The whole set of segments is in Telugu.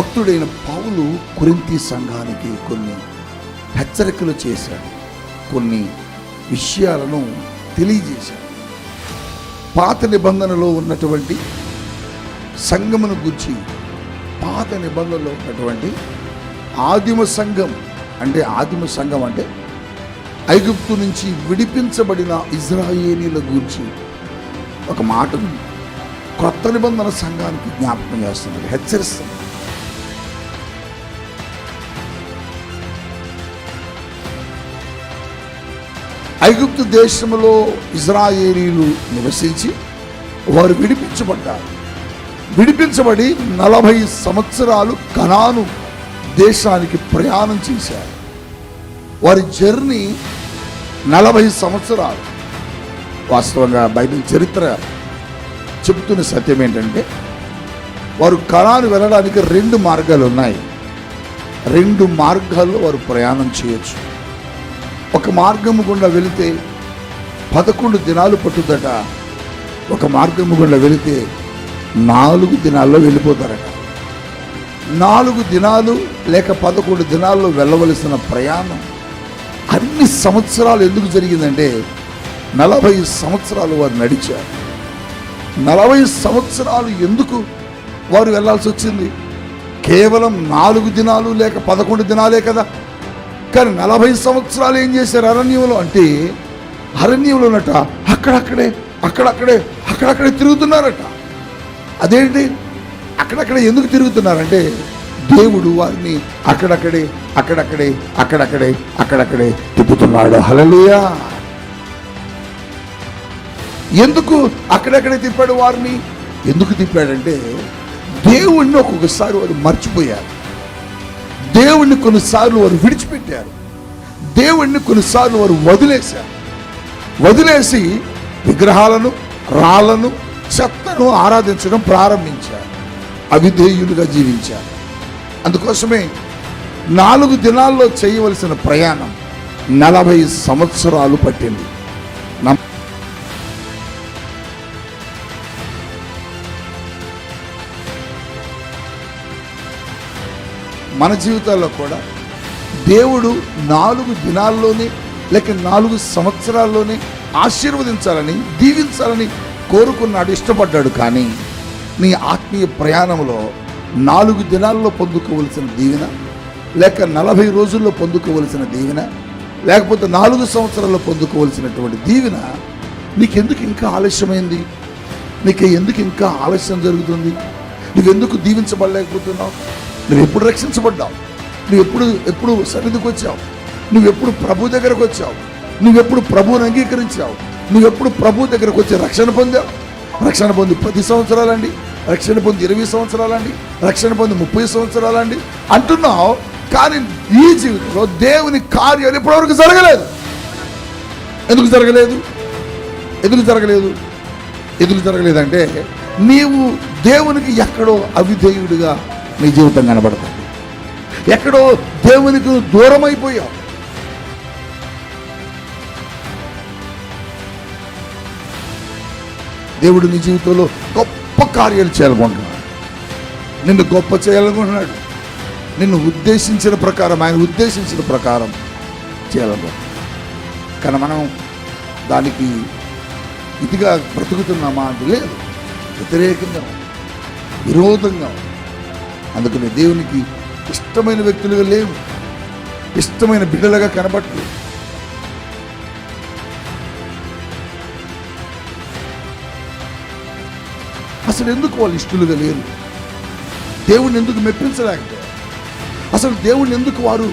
భక్తుడైన పౌలు కొరింథీ సంఘానికి కొన్ని హెచ్చరికలు చేశాడు, కొన్ని విషయాలను తెలియజేశాడు. పాత నిబంధనలో ఉన్నటువంటి సంఘమును గురించి, పాత నిబంధనలో ఉన్నటువంటి ఆదిమ సంఘం అంటే ఐగుప్తు నుంచి విడిపించబడిన ఇజ్రాయేలీల గురించి ఒక మాటను కొత్త నిబంధన సంఘానికి జ్ఞాపకం చేస్తున్నది, హెచ్చరిస్తున్నది. ఐగుప్తు దేశంలో ఇజ్రాయేలీలు నివసించి వారు విడిపించబడి 40 సంవత్సరాలు కనాను దేశానికి ప్రయాణం చేశారు. వారి జర్నీ 40 సంవత్సరాలు. వాస్తవంగా బైబిల్ చరిత్ర చెబుతున్న సత్యం ఏంటంటే, వారు కనాను వెళ్ళడానికి 2 మార్గాలు ఉన్నాయి. 2 మార్గాల్లో వారు ప్రయాణం చేయొచ్చు. ఒక మార్గము గుండా వెళితే 11 దినాలు పట్టుదట, ఒక మార్గము గుండా వెళితే 4 దినాల్లో వెళ్ళిపోతారట. 4 దినాలు లేక 11 దినాల్లో వెళ్ళవలసిన ప్రయాణం అన్ని సంవత్సరాలు ఎందుకు జరిగిందంటే, 40 సంవత్సరాలు వారు నడిచారు. 40 సంవత్సరాలు ఎందుకు వారు వెళ్ళాల్సి వచ్చింది? కేవలం 4 దినాలు లేక 11 దినాలే కదా. కానీ 40 సంవత్సరాలు ఏం చేశారు అరణ్యంలో అంటే, అరణ్యంలోనట అక్కడక్కడే తిరుగుతున్నారట. అదేంటి అక్కడక్కడే ఎందుకు తిరుగుతున్నారంటే, దేవుడు వారిని అక్కడక్కడే తిప్పుతున్నాడు. హల్లెలూయా. ఎందుకు అక్కడక్కడే తిప్పాడు వారిని? ఎందుకు తిప్పాడంటే, దేవుణ్ణి ఒక్కొక్కసారి వారు మర్చిపోయారు, దేవుణ్ణి కొన్నిసార్లు వారు విడిచిపెట్టారు, దేవుణ్ణి కొన్నిసార్లు వారు వదిలేసి విగ్రహాలను, రాళ్లను, చెత్తను ఆరాధించడం ప్రారంభించారు, అవిధేయులుగా జీవించారు. అందుకోసమే 4 దినాల్లో చేయవలసిన ప్రయాణం 40 సంవత్సరాలు పట్టింది. మన జీవితాల్లో కూడా దేవుడు 4 దినాల్లోనే లేక 4 సంవత్సరాల్లోనే ఆశీర్వదించాలని, దీవించాలని కోరుకున్నాడు, ఇష్టపడ్డాడు. కానీ నీ ఆత్మీయ ప్రయాణంలో 4 దినాల్లో పొందుకోవలసిన దీవెన, లేక 40 రోజుల్లో పొందుకోవలసిన దీవెన, లేకపోతే 4 సంవత్సరాల్లో పొందుకోవలసినటువంటి దీవెన నీకెందుకు ఇంకా ఆలస్యమైంది? నీకు ఎందుకు ఇంకా ఆలస్యం జరుగుతుంది? నువ్వెందుకు దీవించబడలేకపోతున్నావు? నువ్వు ఎప్పుడు రక్షించబడ్డావు? నువ్వు సన్నిధికి వచ్చావు? నువ్వెప్పుడు ప్రభు దగ్గరకు వచ్చావు? నువ్వెప్పుడు ప్రభువుని అంగీకరించావు? నువ్వెప్పుడు ప్రభు దగ్గరకు వచ్చి రక్షణ పొందావు? రక్షణ పొంది 10 సంవత్సరాలండి, రక్షణ పొంది 20 సంవత్సరాలండి, రక్షణ పొంది 30 సంవత్సరాలండి అంటున్నావు. కానీ ఈ జీవితంలో దేవుని కార్యాలు ఇప్పటివరకు జరగలేదు. ఎందుకు జరగలేదంటే, నీవు దేవునికి ఎక్కడో అవిధేయుడిగా నీ జీవితం కనబడుతుంది, ఎక్కడో దేవునికి దూరం అయిపోయావు. దేవుడు నీ జీవితంలో గొప్ప కార్యాలు చేయాలనుకుంటున్నాడు, నిన్ను గొప్ప చేయాలనుకుంటున్నాడు. నిన్ను ఉద్దేశించిన ప్రకారం, ఆయన ఉద్దేశించిన ప్రకారం చేయాలనుకుంటున్నాడు. కానీ మనం దానికి ఇదిగా బ్రతుకుతున్నామా అంటే లేదు, వ్యతిరేకంగా, విరోధంగా. అందుకని దేవునికి ఇష్టమైన వ్యక్తులుగా లేవు, ఇష్టమైన బిడ్డలుగా కనబట్టలేదు. అసలు ఎందుకు వాళ్ళు ఇష్టలుగా లేరు? దేవుణ్ణి ఎందుకు మెప్పించలేకపోయారు? అసలు దేవుణ్ణి ఎందుకు వారు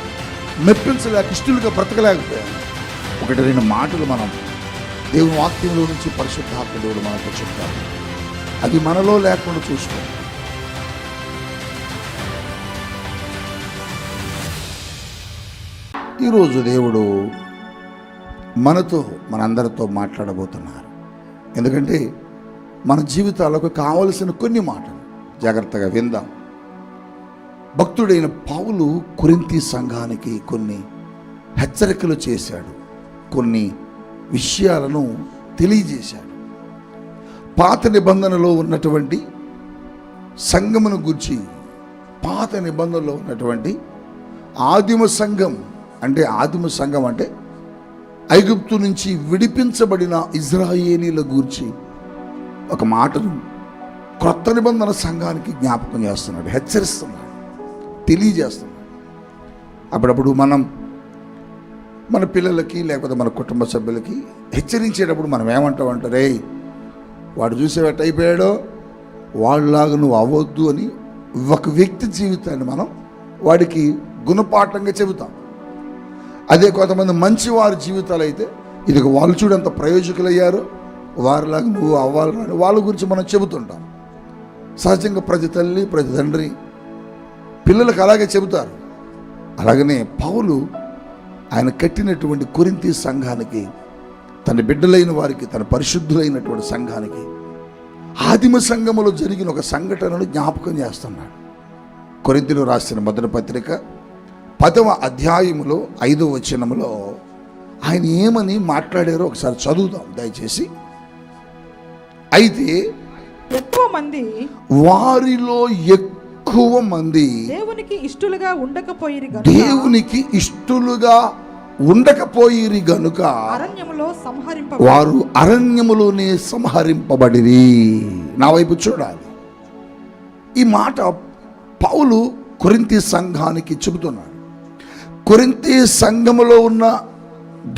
ఇష్టలుగా బ్రతకలేకపోయారు? 1-2 మాటలు మనం దేవుని వాక్యంలో నుంచి పరిశుద్ధాత్మ దేవుడు మనతో చెప్తారు. అది మనలో లేకుండా చూసుకో. ఈరోజు దేవుడు మనందరితో మాట్లాడబోతున్నారు. ఎందుకంటే మన జీవితాలకు కావలసిన కొన్ని మాటలు జాగ్రత్తగా విందాం. భక్తుడైన పౌలు కొరింథీ సంఘానికి కొన్ని హెచ్చరికలు చేశాడు, కొన్ని విషయాలను తెలియజేశాడు. పాత నిబంధనలో ఉన్నటువంటి సంఘమును గురించి, పాత నిబంధనలో ఉన్నటువంటి ఆదిమ సంఘం అంటే ఐగుప్తు నుంచి విడిపించబడిన ఇజ్రాయేలీల గూర్చి ఒక మాటను క్రొత్త నిబంధన సంఘానికి జ్ఞాపకం చేస్తున్నాడు, హెచ్చరిస్తున్నాడు, తెలియజేస్తున్నాడు. అప్పుడప్పుడు మనం మన పిల్లలకి లేకపోతే మన కుటుంబ సభ్యులకి హెచ్చరించేటప్పుడు మనం ఏమంటామంటే, రే వాడు చూసేవాటి అయిపోయాడో వాళ్ళలాగా నువ్వు అవ్వద్దు అని ఒక వ్యక్తి జీవితాన్ని మనం వాడికి గుణపాఠంగా చెబుతాం. అదే కొంతమంది మంచి వారి జీవితాలు అయితే ఇది వాళ్ళు చూడు ఎంత ప్రయోజకులయ్యారో వారిలాగా నువ్వు అవ్వాలని వాళ్ళ గురించి మనం చెబుతుంటాం. సహజంగా ప్రతి తల్లి ప్రతి తండ్రి పిల్లలకు అలాగే చెబుతారు. అలాగనే పౌలు ఆయన కట్టినటువంటి కొరింథీ సంఘానికి, తన బిడ్డలైన వారికి, తన పరిశుద్ధులైనటువంటి సంఘానికి ఆదిమ సంఘములో జరిగిన ఒక సంఘటనను జ్ఞాపకం చేస్తున్నాడు. కొరింథీలో రాసిన మొదటి పత్రిక 10వ అధ్యాయములో 5వ వచనములో ఆయన ఏమని మాట్లాడారో ఒకసారి చదువుదాం దయచేసి. అయితే ఎక్కువ మంది వారిలో ఎక్కువ మంది దేవునికి ఇష్టలుగా ఉండకపోయిరి గనుక వారు అరణ్యములోనే సంహరింపబడిరి. నా వైపు చూడాలి. ఈ మాట పౌలు కొరింథీ సంఘానికి చెబుతున్నాడు. కొరింథీ సంఘములో ఉన్న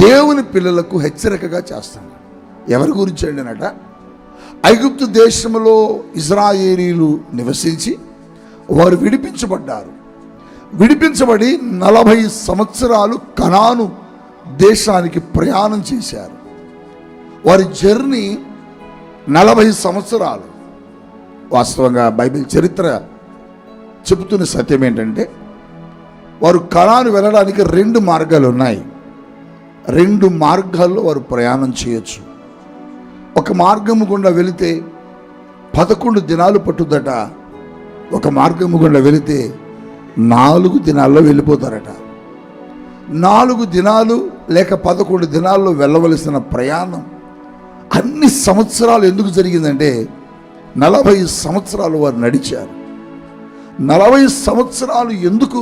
దేవుని పిల్లలకు హెచ్చరికగా చేస్తున్నాడు. ఎవరి గురించి అండినట? ఐగుప్తు దేశంలో ఇజ్రాయేలీలు నివసించి వారు విడిపించబడ్డారు. విడిపించబడి 40 సంవత్సరాలు కనాను దేశానికి ప్రయాణం చేశారు. వారి జర్నీ 40 సంవత్సరాలు. వాస్తవంగా బైబిల్ చరిత్ర చెబుతున్న సత్యం ఏంటంటే, వారు కనాను వెళ్ళడానికి 2 మార్గాలు ఉన్నాయి. 2 మార్గాల్లో వారు ప్రయాణం చేయొచ్చు. ఒక మార్గము గుండా వెళితే 11 దినాలు పట్టుదట. ఒక మార్గము గుండా వెళితే 4 దినాల్లో వెళ్ళిపోతారట. 4 దినాలు లేక 11 దినాల్లో వెళ్ళవలసిన ప్రయాణం అన్ని సంవత్సరాలు ఎందుకు జరిగిందంటే 40 సంవత్సరాలు వారు నడిచారు. 40 సంవత్సరాలు ఎందుకు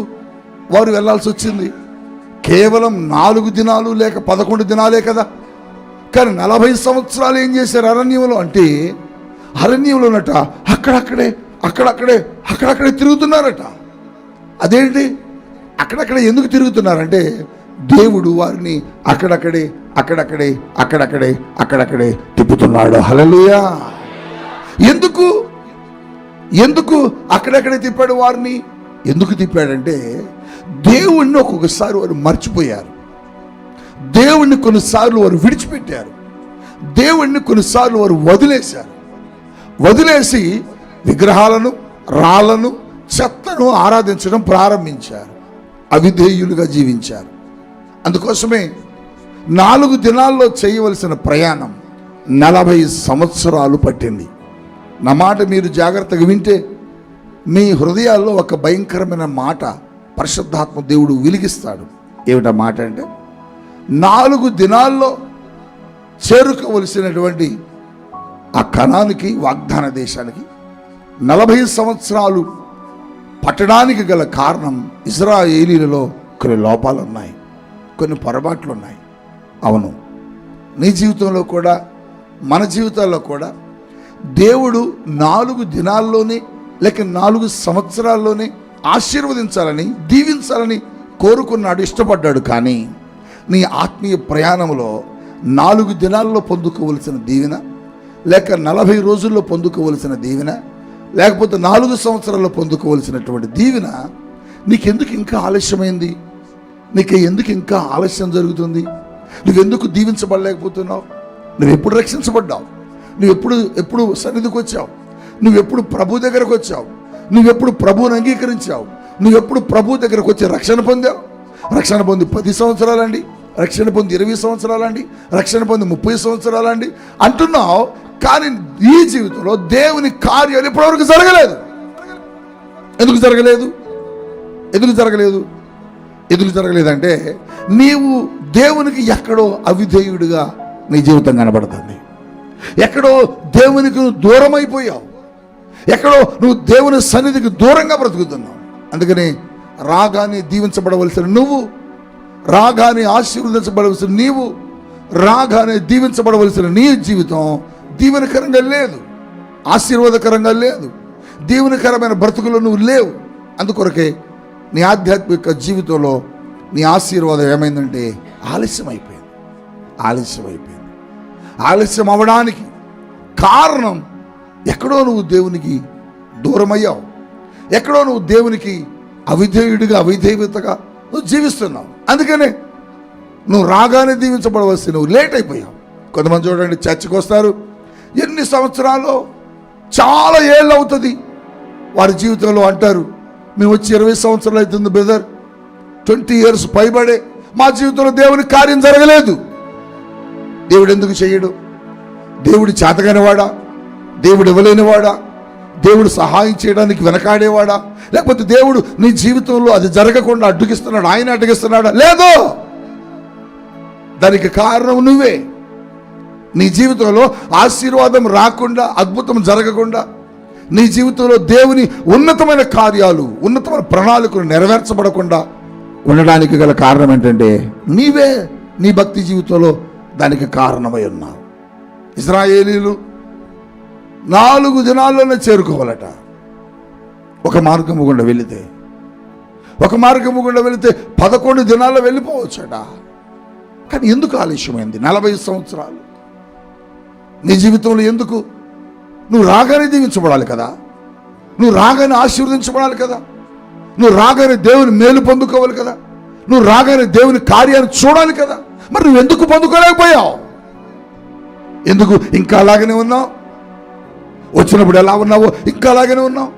వారు వెళ్ళాల్సి వచ్చింది? కేవలం 4 దినాలు లేక 11 దినాలే కదా. కానీ 40 సంవత్సరాలు ఏం చేశారు అరణ్యంలో అంటే, అరణ్యంలోనట అక్కడక్కడే తిరుగుతున్నారట. అదేంటి అక్కడక్కడే ఎందుకు తిరుగుతున్నారంటే, దేవుడు వారిని అక్కడక్కడే తిప్పుతున్నాడు. హల్లెలూయా. ఎందుకు అక్కడక్కడే తిప్పాడు వారిని? ఎందుకు తిప్పాడంటే, దేవుణ్ణి ఒక్కొక్కసారి వారు మర్చిపోయారు. దేవుణ్ణి కొన్నిసార్లు వారు విడిచిపెట్టారు. దేవుణ్ణి కొన్నిసార్లు వారు వదిలేసి విగ్రహాలను, రాళ్లను, చెత్తను ఆరాధించడం ప్రారంభించారు. అవిధేయులుగా జీవించారు. అందుకోసమే 4 దినాల్లో చేయవలసిన ప్రయాణం 40 సంవత్సరాలు పట్టింది. నా మాట మీరు జాగ్రత్తగా వింటే మీ హృదయాల్లో ఒక భయంకరమైన మాట పరిశుద్ధాత్మ దేవుడు వెలిగిస్తాడు. ఏమిటా మాట అంటే, 4 దినాల్లో చేరుకోవలసినటువంటి ఆ కనానుకి, వాగ్దాన దేశానికి 40 సంవత్సరాలు పట్టడానికి గల కారణం ఇశ్రాయేలీలలో కొన్ని లోపాలు ఉన్నాయి, కొన్ని పొరపాట్లు ఉన్నాయి. అవును, నీ జీవితంలో కూడా మన జీవితాల్లో కూడా దేవుడు 4 దినాల్లోనే లేక 4 సంవత్సరాల్లోనే ఆశీర్వదించాలని, దీవించాలని కోరుకున్నాడు, ఇష్టపడ్డాడు. కానీ నీ ఆత్మీయ ప్రయాణంలో 4 దినాల్లో పొందుకోవలసిన దీవెన, లేక 40 రోజుల్లో పొందుకోవలసిన దీవెన, లేకపోతే 4 సంవత్సరాల్లో పొందుకోవలసినటువంటి దీవెన నీకెందుకు ఇంకా ఆలస్యమైంది? ఎందుకు ఇంకా ఆలస్యం జరుగుతుంది? నువ్వెందుకు దీవించబడలేకపోతున్నావు? నువ్వెప్పుడు రక్షించబడ్డావు? నువ్వెప్పుడు సన్నిధికి వచ్చావు? నువ్వెప్పుడు ప్రభు దగ్గరకు వచ్చావు? నువ్వెప్పుడు ప్రభువుని అంగీకరించావు? నువ్వెప్పుడు ప్రభు దగ్గరకు వచ్చి రక్షణ పొందావు? రక్షణ పొంది 10 సంవత్సరాలండి, రక్షణ పొంది 20 సంవత్సరాలండి, రక్షణ పొంది 30 సంవత్సరాలండి అంటున్నావు. కానీ ఈ జీవితంలో దేవుని కార్యాలు ఇప్పటివరకు జరగలేదు. ఎందుకు జరగలేదంటే నీవు దేవునికి ఎక్కడో అవిధేయుడిగా నీ జీవితం కనబడుతుంది. ఎక్కడో దేవునికి దూరం అయిపోయావు. ఎక్కడో నువ్వు దేవుని సన్నిధికి దూరంగా బ్రతుకుతున్నావు. అందుకని రాగానే దీవించబడవలసిన నువ్వు, రాగానే ఆశీర్వదించబడవలసిన నీవు, రాగానే దీవించబడవలసిన నీ జీవితం దీవెనకరంగా లేదు, ఆశీర్వాదకరంగా లేదు, దీవెనకరమైన బ్రతుకులో నువ్వు లేవు. అందుకొరకే నీ ఆధ్యాత్మిక జీవితంలో నీ ఆశీర్వాదం ఏమైందంటే ఆలస్యం అవ్వడానికి కారణం ఎక్కడో నువ్వు దేవునికి దూరమయ్యావు, ఎక్కడో నువ్వు దేవునికి అవిధేయతగా నువ్వు జీవిస్తున్నావు. అందుకనే నువ్వు రాగానే దీవించబడవలసి నువ్వు లేట్ అయిపోయావు. కొంతమంది చూడండి, చర్చికి వస్తారు, ఎన్ని సంవత్సరాలు, చాలా ఏళ్ళు అవుతుంది, వారి జీవితంలో అంటారు, మేము వచ్చి 20 సంవత్సరాలు అవుతుంది బ్రదర్, 20 years పైబడే మా జీవితంలో దేవుని కార్యం జరగలేదు. దేవుడు ఎందుకు చేయడు? దేవుడు చేతగానివాడా? దేవుడు ఇవ్వలేనివాడా? దేవుడు సహాయం చేయడానికి వెనకాడేవాడా? లేకపోతే దేవుడు నీ జీవితంలో అది జరగకుండా అడ్డుగిస్తున్నాడు, ఆయన అడ్డుగిస్తున్నాడా? లేదు. దానికి కారణం నువ్వే. నీ జీవితంలో ఆశీర్వాదం రాకుండా, అద్భుతం జరగకుండా, నీ జీవితంలో దేవుని ఉన్నతమైన కార్యాలు, ఉన్నతమైన ప్రణాళికలు నెరవేర్చబడకుండా ఉండడానికి గల కారణం ఏంటంటే నీవే నీ భక్తి జీవితంలో దానికి కారణమై ఉన్నావు. ఇశ్రాయేలీలు 4 దినాల్లోనే చేరుకోవాలట. ఒక మార్గము గుండా వెళితే 11 దినాల్లో వెళ్ళిపోవచ్చట. కానీ ఎందుకు ఆలస్యమైంది? 40 సంవత్సరాలు నీ జీవితంలో ఎందుకు? నువ్వు రాగానే దీవించబడాలి కదా, నువ్వు రాగానే ఆశీర్వదించబడాలి కదా, నువ్వు రాగానే దేవుని మేలు పొందుకోవాలి కదా, నువ్వు రాగానే దేవుని కార్యాన్ని చూడాలి కదా. మరి నువ్వు ఎందుకు పొందుకోలేకపోయావు? ఎందుకు ఇంకా అలాగనే ఉన్నావు? వచ్చినప్పుడు ఎలా ఉన్నావో ఇంకా అలాగనే ఉన్నావు.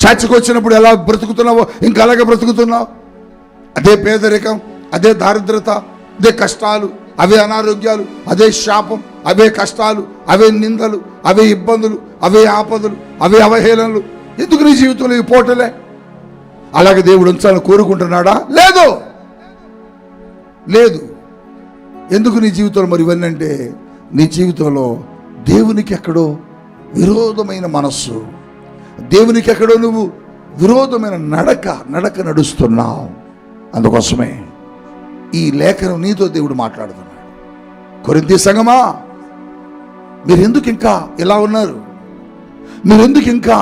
చర్చకు వచ్చినప్పుడు ఎలా బ్రతుకుతున్నావో ఇంకా అలాగే బ్రతుకుతున్నావు. అదే పేదరికం, అదే దారిద్రత, అదే కష్టాలు, అవే అనారోగ్యాలు, అదే శాపం, అవే కష్టాలు, అవే నిందలు, అవే ఇబ్బందులు, అవే ఆపదలు, అవే అవహేళనలు. ఎందుకు నీ జీవితంలో ఈ పోటలే? అలాగే దేవుడు ఉంచాలని కోరుకుంటున్నాడా? లేదు. ఎందుకు నీ జీవితంలో మరి ఇవన్నీ అంటే నీ జీవితంలో దేవునికి ఎక్కడో విరోధమైన మనస్సు, దేవునికి ఎక్కడో నువ్వు విరోధమైన నడక నడుస్తున్నావు. అందుకోసమే ఈ లేఖనం నీతో దేవుడు మాట్లాడుతున్నాడు. కొరింథీ సంఘమా, మీరెందుకు ఇంకా ఇలా ఉన్నారు? మీరెందుకు ఇంకా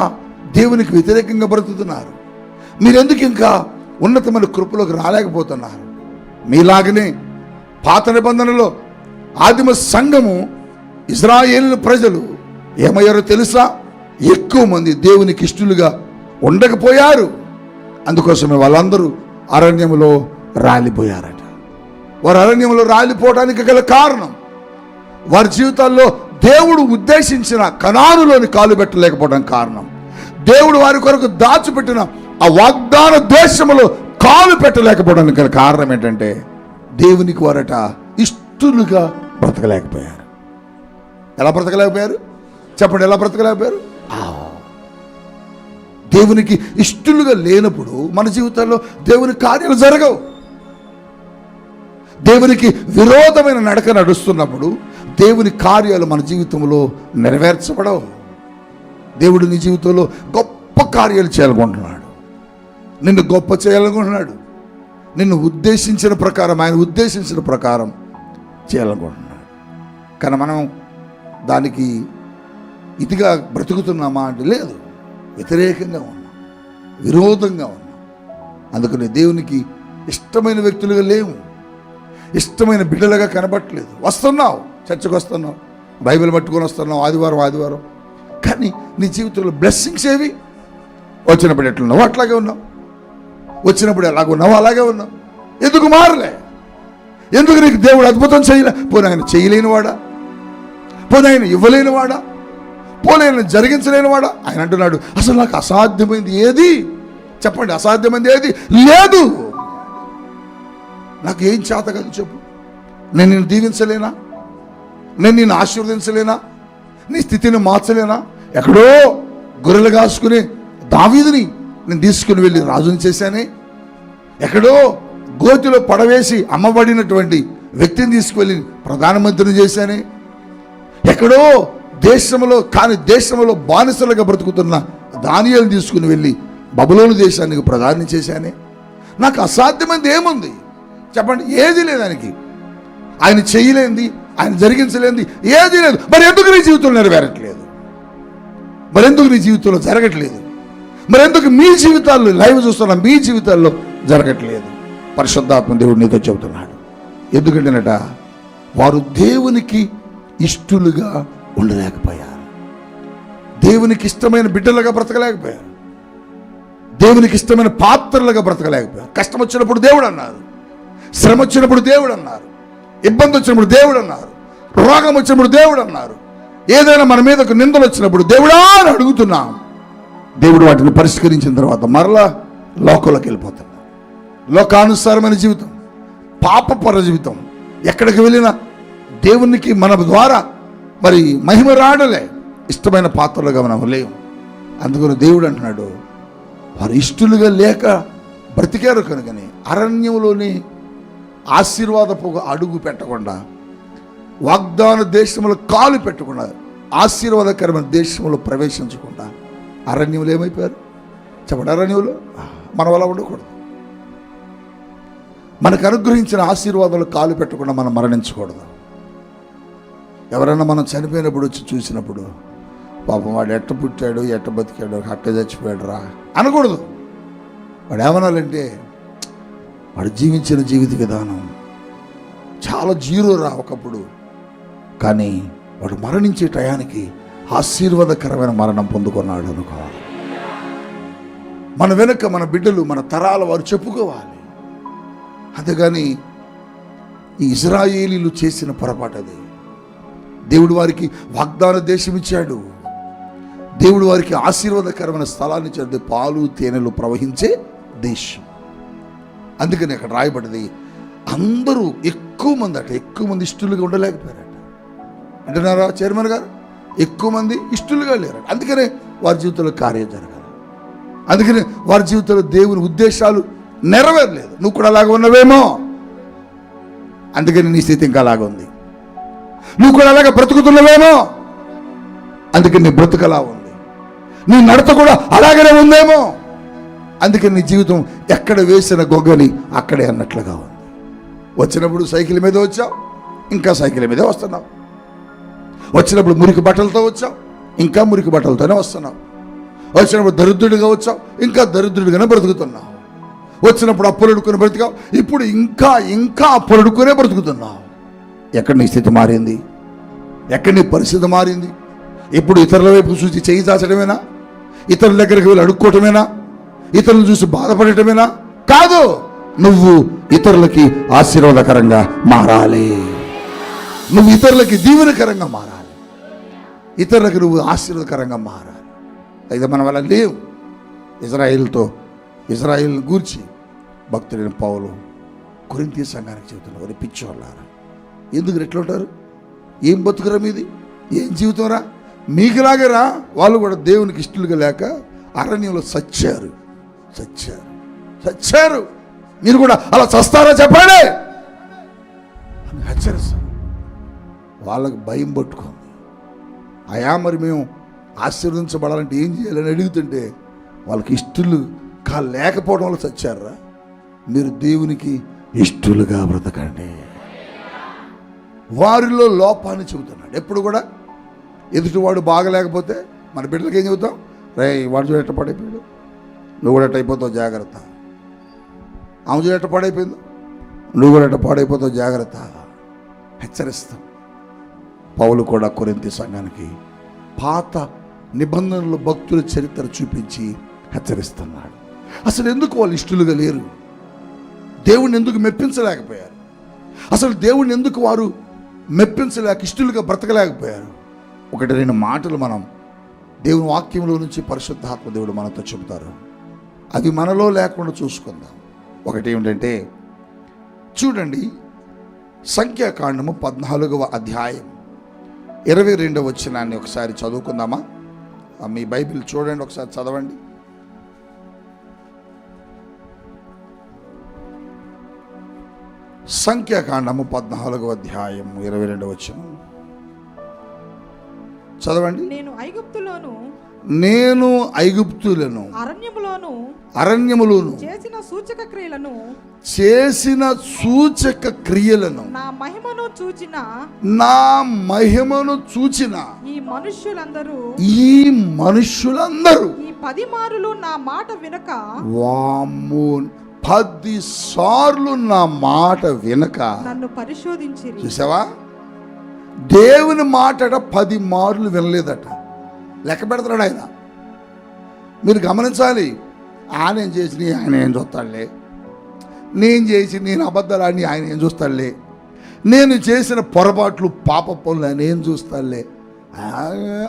దేవునికి వ్యతిరేకంగా బ్రతుకుతున్నారు? మీరెందుకు ఇంకా ఉన్నతమైన కృపలోకి రాలేకపోతున్నారు? మీలాగనే పాత నిబంధనలో ఆదిమ సంఘము, ఇశ్రాయేలు ప్రజలు ఏమయ్యారో తెలుసా? ఎక్కువ మంది దేవునికి ఇష్టలుగా ఉండకపోయారు. అందుకోసమే వాళ్ళందరూ అరణ్యములో రాలిపోయారట. వారు అరణ్యంలో రాలిపోవడానికి గల కారణం వారి జీవితాల్లో దేవుడు ఉద్దేశించిన కనానులోని కాలు పెట్టలేకపోవడం కారణం. దేవుడు వారి కొరకు దాచిపెట్టిన ఆ వాగ్దాన దేశంలో కాలు పెట్టలేకపోవడానికి గల కారణం ఏంటంటే దేవునికి వారట ఇష్టలుగా బ్రతకలేకపోయారు. ఎలా బ్రతకలేకపోయారు? చెప్పండి, ఎలా బ్రతకలేకపోయారు? దేవునికి ఇష్టలుగా లేనప్పుడు మన జీవితాల్లో దేవుని కార్యాలు జరగవు. దేవునికి విరోధమైన నడక నడుస్తున్నప్పుడు దేవుని కార్యాలు మన జీవితంలో నెరవేర్చబడవు. దేవుడు నీ జీవితంలో గొప్ప కార్యాలు చేయాలనుకుంటున్నాడు, నిన్ను గొప్ప చేయాలనుకుంటున్నాడు, నిన్ను ఉద్దేశించిన ప్రకారం, ఆయన ఉద్దేశించిన ప్రకారం చేయాలనుకుంటున్నాడు. కానీ మనం దానికి ఇదిగా బ్రతుకుతున్నామా అంటే లేదు, వ్యతిరేకంగా ఉన్నాం, విరోధంగా ఉన్నాం. అందుకని దేవునికి ఇష్టమైన వ్యక్తులుగా లేవు, ఇష్టమైన బిడ్డలుగా కనబట్టలేదు. వస్తున్నావు, చర్చకు వస్తున్నావు, బైబిల్ పట్టుకొని వస్తున్నావు ఆదివారం, కానీ నీ జీవితంలో బ్లెస్సింగ్స్ ఏవి? వచ్చినప్పుడు ఎట్లున్నావు అట్లాగే ఉన్నావు, వచ్చినప్పుడు ఎలాగున్నావు అలాగే ఉన్నావు. ఎందుకు మారలే? ఎందుకు నీకు దేవుడు అద్భుతం చేయలే? పోనీ ఆయన చేయలేనివాడా? పోనీ ఆయన ఇవ్వలేనివాడా? పోనీ ఆయన జరిగించలేనివాడా? ఆయన అంటున్నాడు, అసలు నాకు అసాధ్యమైంది ఏది? చెప్పండి, అసాధ్యమైంది ఏది లేదు. నాకు ఏం చేత కాదు చెప్పు. నేను నిన్ను దీవించలేనా? నేను నిన్ను ఆశీర్వదించలేనా? నీ స్థితిని మార్చలేనా? ఎక్కడో గొర్రెలు కాసుకుని దావీదుని నేను తీసుకుని వెళ్ళి రాజుని చేశానే, ఎక్కడో గోతిలో పడవేసి అమ్మబడినటువంటి వ్యక్తిని తీసుకువెళ్ళి ప్రధానమంత్రిని చేశానే, ఎక్కడో దేశంలో బానిసలుగా బ్రతుకుతున్న దానియేలుని తీసుకుని వెళ్ళి బబులోను దేశానికి ప్రధాని చేశానే, నాకు అసాధ్యమైనది ఏముంది చెప్పండి? ఏది లేదు ఆయనకి. ఆయన చేయలేంది, ఆయన జరిగించలేంది ఏది లేదు. మరి ఎందుకు నీ జీవితంలో నెరవేరట్లేదు? మరెందుకు నీ జీవితంలో జరగట్లేదు? మరెందుకు మీ జీవితాల్లో, లైవ్ చూస్తున్న మీ జీవితాల్లో జరగట్లేదు? పరిశుద్ధాత్మ దేవుడు నీతో చెబుతున్నాడు. ఎందుకంటేనట, వారు దేవునికి ఇష్టలుగా ఉండలేకపోయారు, దేవునికి ఇష్టమైన బిడ్డలుగా బ్రతకలేకపోయారు, దేవునికి ఇష్టమైన పాత్రలుగా బ్రతకలేకపోయారు. కష్టం వచ్చినప్పుడు దేవుడు అన్నారు, శ్రమ వచ్చినప్పుడు దేవుడు అన్నారు, ఇబ్బంది వచ్చినప్పుడు దేవుడు అన్నారు, రోగం వచ్చినప్పుడు దేవుడు అన్నారు, ఏదైనా మన మీదకు నిందలు వచ్చినప్పుడు దేవుడా అని అడుగుతున్నాం. దేవుడు వాటిని పరిష్కరించిన తర్వాత మరలా లోకంలోకి వెళ్ళిపోతున్నాం. లోకానుసారమైన జీవితం, పాపపర జీవితం. ఎక్కడికి వెళ్ళినా దేవునికి మన ద్వారా మరి మహిమ రాడలే, ఇష్టమైన పాత్రలుగా మనం లేవు. అందుకని దేవుడు అంటున్నాడు, వారు ఇష్టలుగా లేక బ్రతికారు కనుకని అరణ్యంలోని ఆశీర్వాదపు అడుగు పెట్టకుండా, వాగ్దాన దేశంలో కాలు పెట్టకుండా, ఆశీర్వాదకరమైన దేశంలో ప్రవేశించకుండా అరణ్యంలో ఏమైపోయారు చెప్పండి? అరణ్యంలో మనం అలా ఉండకూడదు. మనకు అనుగ్రహించిన ఆశీర్వాదాలు కాలు పెట్టకుండా మనం మరణించకూడదు. ఎవరైనా మనం చనిపోయినప్పుడు వచ్చి చూసినప్పుడు, పాపం వాడు ఎట్ట పుట్టాడు, ఎట్ట బతికాడు, అట్ట చచ్చిపోయాడు రా అనకూడదు. వాడు ఏమనాలంటే, వాడు జీవించిన జీవిత విధానం చాలా జీరో రా ఒకప్పుడు, కానీ వాడు మరణించే టయానికి ఆశీర్వాదకరమైన మరణం పొందుకున్నాడు అనుకోవాలి. మన వెనుక మన బిడ్డలు, మన తరాల వారు చెప్పుకోవాలి. అంతేగాని ఈ ఇశ్రాయేలీలు చేసిన పొరపాటు అది. దేవుడు వారికి వాగ్దాన దేశం ఇచ్చాడు, దేవుడు వారికి ఆశీర్వాదకరమైన స్థలాన్ని ఇచ్చాడు, పాలు తేనెలు ప్రవహించే దేశం. అందుకని అక్కడ రాయబడ్డది, అందరూ ఎక్కువ మంది ఇష్టలుగా ఉండలేకపోయారట. అంటున్నారా చైర్మన్ గారు? ఎక్కువ మంది ఇష్టలుగా లేరట. అందుకనే వారి జీవితంలో కార్యం జరగాలి. అందుకనే వారి జీవితంలో దేవుని ఉద్దేశాలు నెరవేరలేదు. నువ్వు కూడా అలాగ ఉన్నవేమో, అందుకని నీ స్థితి ఇంకా అలాగ ఉంది. నువ్వు కూడా అలాగ బ్రతుకుతున్నవేమో, అందుకని నీ బ్రతుకలా ఉంది. నీ నడత కూడా అలాగనే ఉందేమో, అందుకని నీ జీవితం ఎక్కడ వేసిన గొగ్గని అక్కడే అన్నట్లుగా ఉంది. వచ్చినప్పుడు సైకిల్ మీద వచ్చావు, ఇంకా సైకిల్ మీదే వస్తున్నావు. వచ్చినప్పుడు మురికి బట్టలతో వచ్చావు, ఇంకా మురికి బట్టలతోనే వస్తున్నావు. వచ్చినప్పుడు దరిద్రుడిగా వచ్చావు, ఇంకా దరిద్రుడిగానే బ్రతుకుతున్నావు. వచ్చినప్పుడు అప్పులడుకుని బ్రతికావు, ఇప్పుడు ఇంకా అప్పులడుకునే బ్రతుకుతున్నావు. ఎక్కడ నీ స్థితి మారింది? ఎక్కడ నీ పరిస్థితి మారింది? ఇప్పుడు ఇతరుల వైపు చూసి చేయి చాచడమేనా? ఇతరుల దగ్గరికి వెళ్ళి అడుక్కోవటమేనా? ఇతరులను చూసి బాధపడటమేనా? కాదు, నువ్వు ఇతరులకి ఆశీర్వాదకరంగా మారాలి. నువ్వు ఇతరులకి దీవెనకరంగా మారాలి. ఇతరులకు నువ్వు ఆశీర్వాదకరంగా మారాలి. అయితే మనం వల్ల లేవు. ఇజ్రాయిల్ గూర్చి భక్తుడైన పౌలు కొరింథీ సంఘానికి చెబుతున్నారు, వారి పిచ్చోళ్ళారా, ఎందుకు ఎట్లా ఉంటారు? ఏం బతుకురా మీది? ఏం జీవితంరా? మీకులాగరా వాళ్ళు కూడా దేవునికి ఇష్టలుగా లేక అరణ్యంలో చచ్చారు. మీరు కూడా అలా చస్తారా చెప్పండి అని హెచ్చరిస్తారు. వాళ్ళకు భయం పట్టుకుంది. మరి మేము ఆశీర్వదించబడాలంటే ఏం చేయాలని అడుగుతుంటే, వాళ్ళకి ఇష్టలు లేకపోవడం వల్ల చచ్చారా? మీరు దేవునికి ఇష్టలుగా బ్రతకండి. వారిలో లోపాన్ని చెబుతున్నాడు. ఎప్పుడు కూడా ఎదుటివాడు బాగలేకపోతే మన బిడ్డలకి ఏం చెబుతాం? రే వాడు చూడ ఎట్ట పాడైపోయాడు, నువ్వు కూడా ఎట్ట అయిపోతావు జాగ్రత్త. ఆమె చూడ ఎట్ట పాడైపోయింది, నువ్వు కూడా ఎట్ట పాడైపోతావు జాగ్రత్త హెచ్చరిస్తాం. పౌలు కూడా కొరింథీ సంఘానికి పాత నిబంధనలు భక్తుల చరిత్ర చూపించి హెచ్చరిస్తున్నాడు. అసలు ఎందుకు వాళ్ళు ఇష్టలుగా లేరు? దేవుణ్ణి ఎందుకు మెప్పించలేకపోయారు? అసలు దేవుణ్ణి ఎందుకు వారు మెప్పించలేక ఇష్టలుగా బ్రతకలేకపోయారు? 1-2 మాటలు మనం దేవుని వాక్యంలో నుంచి పరిశుద్ధాత్మ దేవుడు మనతో చెబుతారు. అది మనలో లేకుండా చూసుకుందాం. ఒకటి ఏమిటంటే, చూడండి, సంఖ్యాకాండము 14వ అధ్యాయం 22వ వచనాన్ని ఒకసారి చదువుకుందామా? మీ బైబిల్ చూడండి, ఒకసారి చదవండి. సంఖ్యాకాండము 14వ అధ్యాయం 22వ వచనం చదవండి. నేను ఐగుప్తులోను నేను ఐగుప్తులను అరణ్యములోను చేసిన సూచక క్రియలను నా మహిమను చూచిన ఈ మనుష్యులందరూ ఈ 10 మారులు నా మాట వినక, వామ్మో 10 సార్లు నా మాట వినక నన్ను పరిశోధించిరి. చూసావా, దేవుని మాటట 10 మార్లు వినలేదట. లెక్క పెడతాడు ఆయన. మీరు గమనించాలి. ఆయన ఏం చేసి ఆయన ఏం చూస్తాడులే, నేను చేసి నేను అబద్ధాలని ఆయన ఏం చూస్తాడులే, నేను చేసిన పొరపాట్లు పాప పనులు ఆయన ఏం చూస్తాడులే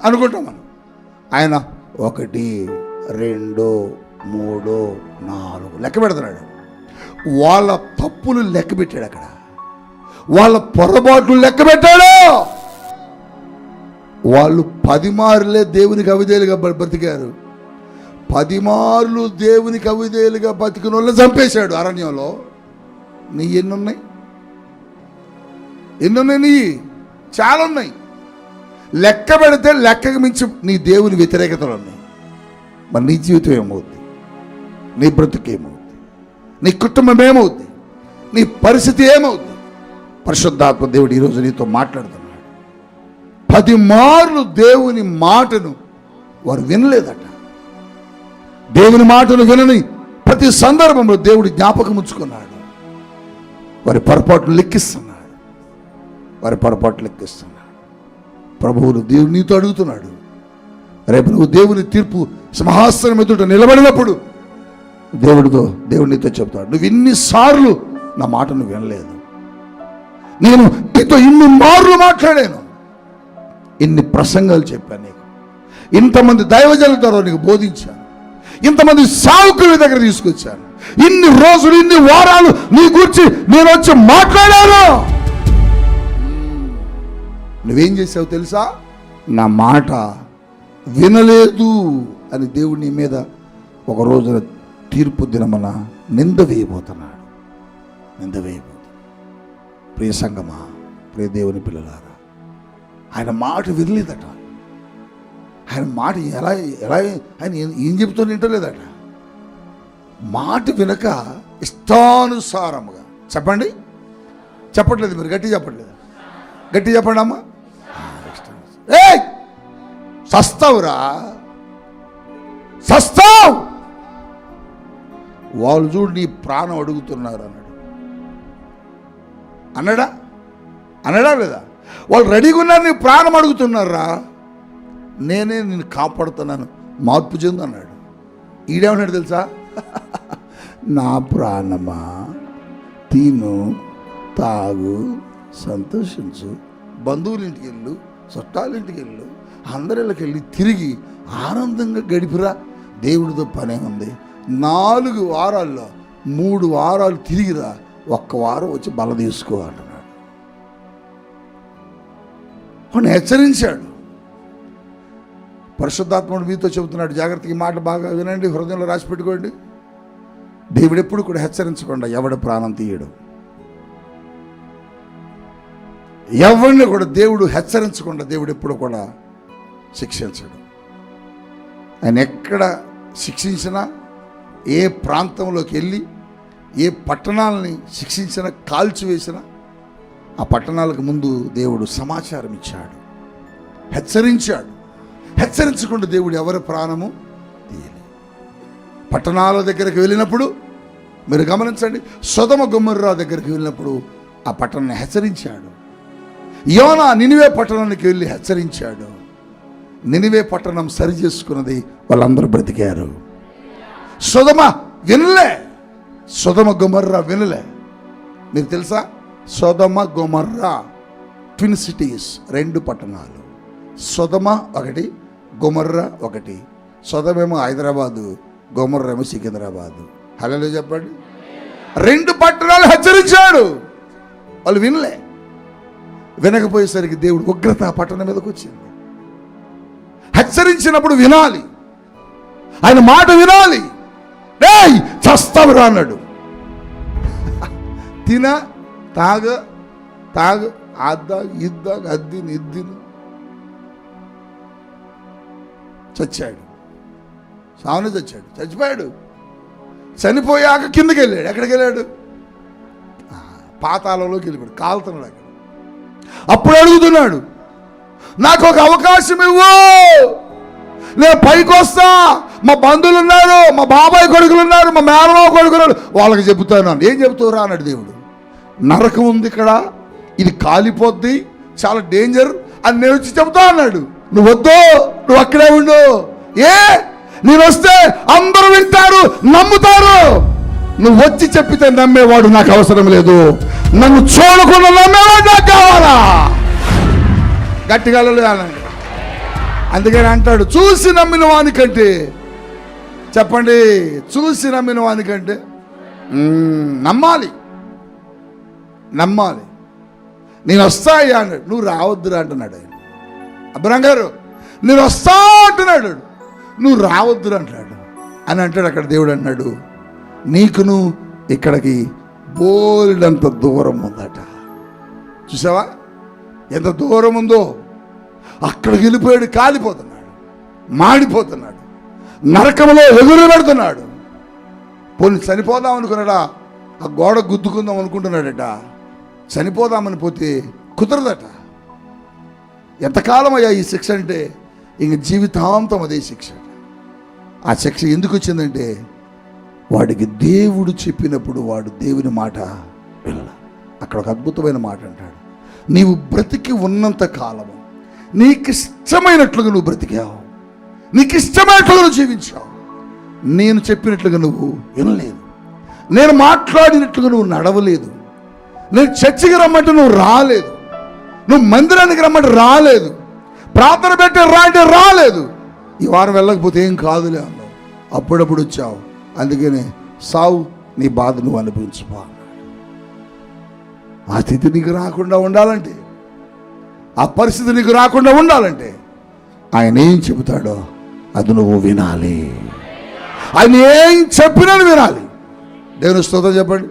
అనుకుంటాం మనం. ఆయన 1 2 3 4 లెక్క పెడుతున్నాడు. వాళ్ళ తప్పులు లెక్క పెట్టాడు, అక్కడ వాళ్ళ పొరపాట్లు లెక్క పెట్టాడు. వాళ్ళు 10 మార్లే దేవునికి అవిధేయులుగా బ్రతికారు. 10 మార్లు దేవునికి అవిధేయులుగా బతికిన వాళ్ళని చంపేశాడు అరణ్యంలో. నీ ఎన్నున్నాయి? నీ చాలా ఉన్నాయి. లెక్క పెడితే లెక్కకు మించి నీ దేవుని వ్యతిరేకతలు ఉన్నాయి. మరి నీ జీవితం ఏమవుద్ది? నీ బ్రతుకు ఏమవుద్ది? నీ కుటుంబం ఏమవుద్ది? నీ పరిస్థితి ఏమవుద్ది? పరిశుద్ధాత్మ దేవుడు ఈరోజు నీతో మాట్లాడుతున్నాడు. 10 మార్లు దేవుని మాటను వారు వినలేదట. దేవుని మాటను వినని ప్రతి సందర్భంలో దేవుడు జ్ఞాపకం ఉంచుకున్నాడు. వారి పొరపాట్లు లెక్కిస్తున్నాడు. ప్రభువును దేవుడు నీతో అడుగుతున్నాడు. రేపు నువ్వు దేవుని తీర్పు సింహాసనం ఎదుట నిలబడినప్పుడు దేవుడు నీతో చెప్తాడు, నువ్వు ఇన్నిసార్లు నా మాటను వినలేదు, నేను నీతో ఇన్ని మార్లు మాట్లాడాను, ఇన్ని ప్రసంగాలు చెప్పాను నీకు, ఇంతమంది దైవజనుల ద్వారా నీకు బోధించాను, ఇంతమంది సావుకుల దగ్గర తీసుకొచ్చాను, ఇన్ని రోజులు ఇన్ని వారాలు నీ గురించి నేను వచ్చి మాట్లాడాను. నువ్వేం చేసావు తెలుసా? నా మాట వినలేదు అని దేవుడు నీ మీద ఒక రోజున తీర్పు దినమున నింద వేయబోతున్నాడు. ప్రియ సంగమా, ప్రియ దేవుని పిల్లలారా, ఆయన మాట వినలేదట. ఆయన మాట ఎలా ఆయన ఏం చెబుతూ వింటలేదట. మాట వినక ఇష్టానుసారముగా చెప్పట్లేదు. మీరు గట్టి చెప్పండి అమ్మా. సస్తావురా, వాళ్ళు చూడు నీ ప్రాణం అడుగుతున్నారు అన్నాడా లేదా? వాళ్ళు రెడీగా ఉన్నారు, నీ ప్రాణం అడుగుతున్నారా, నేనే నిన్ను కాపాడుతున్నాను, మార్పు చెందు అన్నాడు. ఈడేమన్నాడు తెలుసా? నా ప్రాణమా, తిను తాగు సంతోషించు, బంధువులింటికి వెళ్ళు, చుట్టాలింటికి వెళ్ళు, అందరిళ్ళకి వెళ్ళి తిరిగి ఆనందంగా గడిపిరా, దేవుడితో పనే ఉంది. 4 వారాల్లో 3 వారాలు తిరిగిరా, 1 వారం వచ్చి బల తీసుకో అంటున్నాడు. వాడిని హెచ్చరించాడు. పరిశుద్ధాత్ముడు మీతో చెబుతున్నాడు, జాగ్రత్తగా ఈ మాట బాగా వినండి, హృదయంలో రాసి పెట్టుకోండి. దేవుడు ఎప్పుడు కూడా హెచ్చరించకుండా ఎవడ ప్రాణం తీయడు. ఎవరిని కూడా దేవుడు హెచ్చరించకుండా దేవుడు ఎప్పుడు కూడా శిక్షించడు. ఆయన ఎక్కడ శిక్షించినా, ఏ ప్రాంతంలోకి వెళ్ళి ఏ పట్టణాలని శిక్షించినా, కాల్చివేసినా ఆ పట్టణాలకు ముందు దేవుడు సమాచారం ఇచ్చాడు, హెచ్చరించాడు. హెచ్చరించకుండా దేవుడు ఎవరి ప్రాణము తీయలేదు. పట్టణాల దగ్గరికి వెళ్ళినప్పుడు మీరు గమనించండి, సొదొమ గొమొర్రా దగ్గరికి వెళ్ళినప్పుడు ఆ పట్టణాన్ని హెచ్చరించాడు. యోనా నినివే పట్టణానికి వెళ్ళి హెచ్చరించాడు. నినివే పట్టణం సరి చేసుకున్నది, వాళ్ళందరూ బ్రతికారు. సొదొమ గొమొర్రా వినలే. మీకు తెలుసా, సొదొమ గొమొర్రా ట్విన్ సిటీస్, 2 పట్టణాలు. సొదొమ 1, గొమొర్రా 1. సొదొమేమో హైదరాబాదు, గొమొర్రా ఏమో సికింద్రాబాదు. హల్లెలూయా చెప్పండి. 2 పట్టణాలు హెచ్చరించాడు, వాళ్ళు వినకపోయేసరికి దేవుడు ఉగ్రత ఆ పట్టణం మీదకి వచ్చింది. హెచ్చరించినప్పుడు వినాలి, ఆయన మాట వినాలి. చస్తావురా అన్నాడు. తిన తాగు అద్దా ఇద్దా అద్దిని చచ్చాడు. సావునే చచ్చాడు, చచ్చిపోయాడు. చనిపోయాక కిందకి వెళ్ళాడు. ఎక్కడికి వెళ్ళాడు? పాతాళంలోకి వెళ్ళిపోయాడు, కాలుతున్నాడు అక్కడ. అప్పుడు అడుగుతున్నాడు, నాకు ఒక అవకాశం ఇవ్వు, నేను పైకి వస్తా, మా బంధువులు ఉన్నారు, మా బాబాయ్ కొడుకులు ఉన్నారు, మా మేనమావ కొడుకులు ఉన్నారు, వాళ్ళకి చెబుతాను. ఏం చెబుతావురా అన్నాడు దేవుడు. నరకం ఉంది ఇక్కడ, ఇది కాలిపోద్ది, చాలా డేంజర్ అని నేను వచ్చి చెబుతా అన్నాడు. నువ్వు వద్దు, నువ్వు అక్కడే ఉండు. నేను వస్తే అందరూ వింటారు, నమ్ముతారు. నువ్వు వచ్చి చెప్పితే నమ్మేవాడు నాకు అవసరం లేదు, నన్ను చూడకుండా నమ్మేవాడు నాకు కావాలా. గట్టిగా అనండి. అందుకని అంటాడు, చూసి నమ్మిన వానికంటే, చెప్పండి, చూసి నమ్మిన వానికంటే నమ్మాలి. నేను వస్తా అన్నాడు. నువ్వు రావద్దురా అంటున్నాడు ఆయన. అబ్రహం గారు, నేను వస్తా అంటున్నాడు, నువ్వు రావద్దురా అంటున్నాడు అని అంటాడు. అక్కడ దేవుడు అన్నాడు, నీకును ఇక్కడికి బోల్డంత దూరం ఉందట. చూసావా ఎంత దూరం ఉందో? అక్కడికి వెళ్ళిపోయాడు, కాలిపోతున్నాడు, మాడిపోతున్నాడు, నరకంలో ఎగురు పెడుతున్నాడు. పోనీ చనిపోదాం అనుకున్నాడా? ఆ గోడ గుద్దుకుందాం అనుకుంటున్నాడట. చనిపోదామని పోతే కుదరదట. ఎంతకాలం అయ్యా ఈ శిక్ష అంటే? ఇంక జీవితాంతం అదే శిక్ష. ఆ శిక్ష ఎందుకు వచ్చిందంటే, వాడికి దేవుడు చెప్పినప్పుడు వాడు దేవుని మాట వినల. అక్కడ ఒక అద్భుతమైన మాట అంటాడు, నీవు బ్రతికి ఉన్నంత కాలము నీకిష్టమైనట్లుగా నువ్వు బ్రతికావు, నీకిష్టమైనట్లుగా నువ్వు జీవించావు. నేను చెప్పినట్లుగా నువ్వు వినలేదు, నేను మాట్లాడినట్లుగా నువ్వు నడవలేదు, నేను చర్చికి రమ్మంటే నువ్వు రాలేదు, నువ్వు మందిరానికి రమ్మంటే రాలేదు, ప్రార్థన పెట్టి రా అంటే రాలేదు, ఈ వారం వెళ్ళకపోతే ఏం కాదులే అన్నావు, అప్పుడప్పుడు వచ్చావు. అందుకనే సావు, నీ బాధ నువ్వు అనుభవించుకో. ఆ స్థితి నీకు రాకుండా ఉండాలంటే, ఆ పరిస్థితి నీకు రాకుండా ఉండాలంటే ఆయన ఏం చెబుతాడో అది నువ్వు వినాలి. ఆయన ఏం చెప్పినా వినాలి. దేవుని స్తోత్రం చెప్పండి.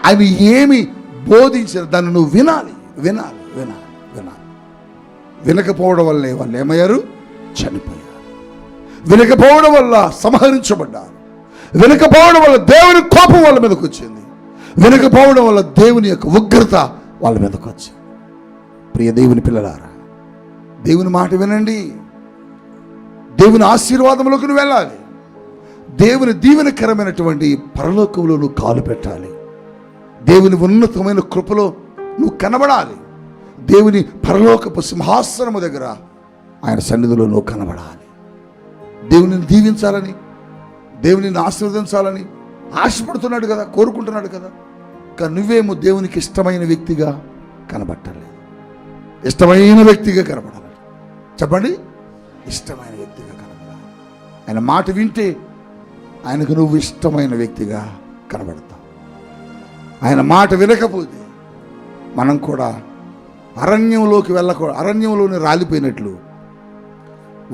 ఆయన ఏమి బోధించారు దాన్ని నువ్వు వినాలి. వినకపోవడం వల్లే వాళ్ళు ఏమయ్యారు? చనిపోయారు. వినకపోవడం వల్ల సంహరించబడ్డారు. వినకపోవడం వల్ల దేవుని కోపం వాళ్ళ మీదకి వచ్చింది. వినకపోవడం వల్ల దేవుని యొక్క ఉగ్రత వాళ్ళ మీదకి వచ్చింది. ప్రియ దేవుని పిల్లలారా, దేవుని మాట వినండి. దేవుని ఆశీర్వాదంలోకి నువ్వు వెళ్ళాలి. దేవుని దీవెనకరమైనటువంటి పరలోకంలో నువ్వు కాలు పెట్టాలి. దేవుని ఉన్నతమైన కృపలో నువ్వు కనబడాలి. దేవుని పరలోకపు సింహాసనము దగ్గర ఆయన సన్నిధిలో నువ్వు కనబడాలి. దేవుని దీవించాలని, దేవుని ఆశీర్వదించాలని ఆశపడుతున్నాడు కదా, కోరుకుంటున్నాడు కదా. కానీ నువ్వేమో దేవునికి ఇష్టమైన వ్యక్తిగా కనబట్టలేదు. ఇష్టమైన వ్యక్తిగా కనబడాలి. చెప్పండి, ఇష్టమైన వ్యక్తిగా కనబడాలి. ఆయన మాట వింటే ఆయనకు నువ్వు ఇష్టమైన వ్యక్తిగా కనబడతావు. ఆయన మాట వినకపోతే మనం కూడా అరణ్యంలోకి వెళ్ళకూడదు. అరణ్యంలోనే రాలిపోయినట్లు,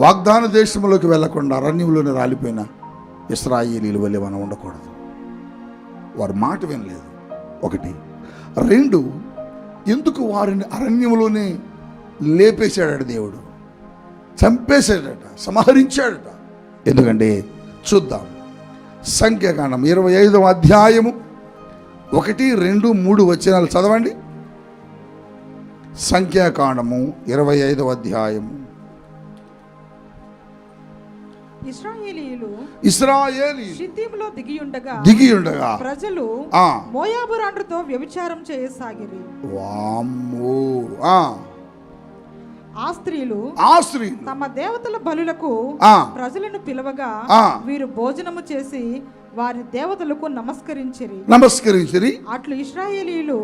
వాగ్దాన దేశంలోకి వెళ్ళకుండా అరణ్యంలోనే రాలిపోయిన ఇశ్రాయేలీల వల్లే మనం ఉండకూడదు. వారు మాట వినలేదు, ఒకటి. రెండు, ఎందుకు వారిని అరణ్యంలోనే లేపేశాడట దేవుడు, చంపేశాడట, సంహరించాడట. ఎందుకంటే చూద్దాం, సంఖ్యాకాండం 25వ అధ్యాయము 1, 2, 3 వచనాలు చదవండి. సంఖ్యాకాండము 25వ అధ్యాయము. ఇశ్రాయేలీయులు షిత్తీములో దిగియుండగా ప్రజలు మోయాబు రాండ్రతో వ్యభిచారం చేయసాగిరి. వామ్మో! ఆ స్త్రీలు తమ దేవతల బలులకు ప్రజలను పిలవగా వీరు భోజనము చేసి వారి దేవతలకు నమస్కరించిరి. అట్లు ఇశ్రాయేలీయులు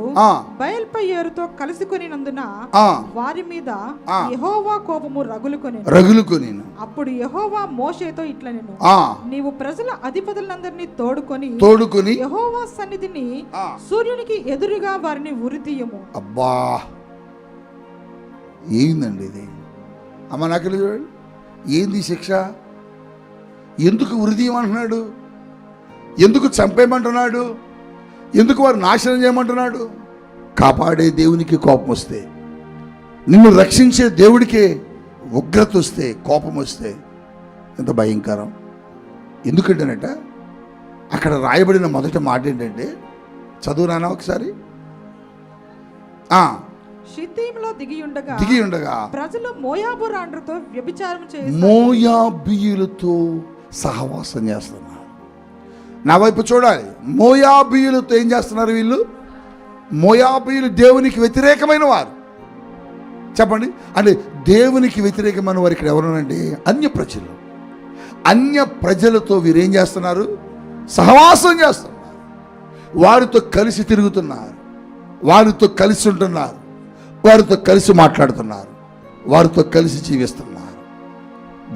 బయల్పై ఏరుతో కలుసుకొనినందున వారి మీద యెహోవా కోపము రగులుకొని అప్పుడు యెహోవా మోషేతో ఇట్లనెను, నీవు ప్రజల అధిపతులందరినీ తోడుకొని యెహోవా సన్నిధిని సూర్యునికి ఎదురుగా వారిని ఉరితీయము. అబ్బా, ఏందండి ఇది? అమ్మ నాకు చూడండి, ఏంది శిక్ష? ఎందుకు ఉరితీయమంటున్నాడు? ఎందుకు చంపేయమంటున్నాడు? ఎందుకు వారు నాశనం చేయమంటున్నాడు? కాపాడే దేవునికి కోపం వస్తే, నిన్ను రక్షించే దేవుడికే ఉగ్రత వస్తే, కోపం వస్తే ఎంత భయంకరం. ఎందుకంటేనట అక్కడ రాయబడిన మొదటి మాట ఏంటంటే, చదువునానా ఒకసారి. షిత్తీములో దిగి ఉండగా ప్రజలు మోయాబురాండ్రతో వ్యభిచారం చేసి మోయాబీయులతో సహవాసం చేస్తున్నారు. నా వైపు చూడాలి. మోయాబీయులతో ఏం చేస్తున్నారు వీళ్ళు? మోయాబీయులు దేవునికి వ్యతిరేకమైన వారు. చెప్పండి, అంటే దేవునికి వ్యతిరేకమైన వారు ఇక్కడ ఎవరునండి? అన్య ప్రజలు. అన్య ప్రజలతో వీరేం చేస్తున్నారు? సహవాసం చేస్తున్నారు. వారితో కలిసి తిరుగుతున్నారు, వారితో కలిసి ఉంటున్నారు, వారితో కలిసి మాట్లాడుతున్నారు, వారితో కలిసి జీవిస్తున్నారు.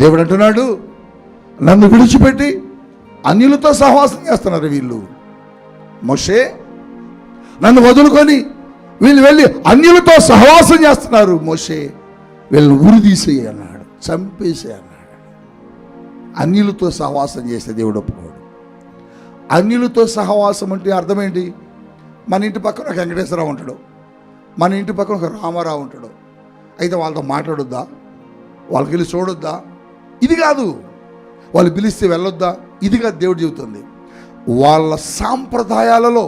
దేవుడు అంటున్నాడు, నన్ను విడిచిపెట్టి అన్యులతో సహవాసం చేస్తున్నారు వీళ్ళు. మోషే, నన్ను వదులుకొని వీళ్ళు వెళ్ళి అన్యులతో సహవాసం చేస్తున్నారు. మోషే, వీళ్ళని ఉరి తీసేయి అన్నాడు, చంపేసే అన్నాడు. అన్యులతో సహవాసం చేస్తే దేవుడు ఒప్పుకోడు. అన్యులతో సహవాసం అంటే అర్థం ఏంటి? మన ఇంటి పక్కన ఒక వెంకటేశ్వరరావు ఉంటాడు, మన ఇంటి పక్కన ఒక రామారావు ఉంటాడు. అయితే వాళ్ళతో మాట్లాడొద్దా? వాళ్ళకి వెళ్ళి చూడొద్దా? ఇది కాదు. వాళ్ళు పిలిస్తే వెళ్ళొద్దా? ఇది కాదు దేవుడు చెబుతుంది. వాళ్ళ సాంప్రదాయాలలో,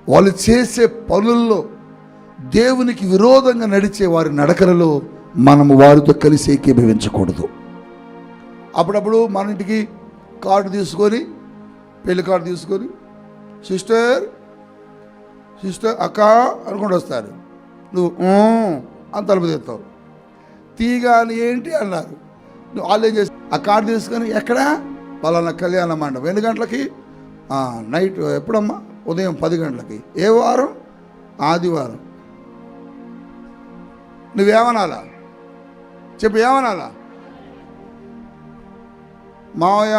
వాళ్ళు చేసే పనుల్లో, దేవునికి విరోధంగా నడిచే వారి నడకలలో మనము వారితో కలిసి ఏకీభవించకూడదు. అప్పుడప్పుడు మన ఇంటికి కార్డు తీసుకొని, పెళ్లి కార్డు తీసుకొని, సిస్టర్ అక్క అనుకుంటూ వస్తారు. నువ్వు అని తలుపు తీస్తావు. తీగాని ఏంటి అన్నారు. నువ్వు వాళ్ళు ఏం చేసి ఆ కార్డు తీసుకొని, ఎక్కడా? పలానా కళ్యాణ మండపం. ఎన్ని గంటలకి? నైట్. ఎప్పుడమ్మా? ఉదయం 10 గంటలకి. ఏ వారం? ఆదివారం. నువ్వేమనాలా చెప్పు, ఏమనాలా? మావయ్య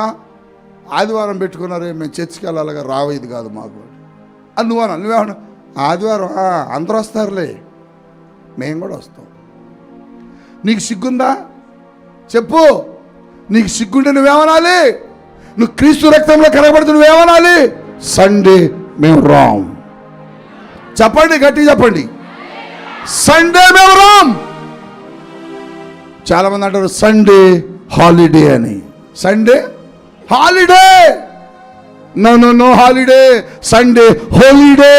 ఆదివారం పెట్టుకున్నారే, మేము చర్చికి వెళ్ళాలిగా, రావు, ఇది కాదు మాకు అని నువ్వనా? నువ్వేమన్నా? ఆదివారం అందరూ వస్తారులే, మేము కూడా వస్తాం. నీకు సిగ్గుందా? చెప్పు. నీకు సిగ్గుంటే నువ్వేమనాలి? నువ్వు క్రీస్తు రక్తంలో కనబడుతు నువ్వేమనాలి? సండే మేము రాం. చెప్పండి, గట్టి చెప్పండి. సండే మేము రాం. చాలా మంది అంటారు సండే హాలిడే అని. Sunday holiday? No holiday. Sunday holy day.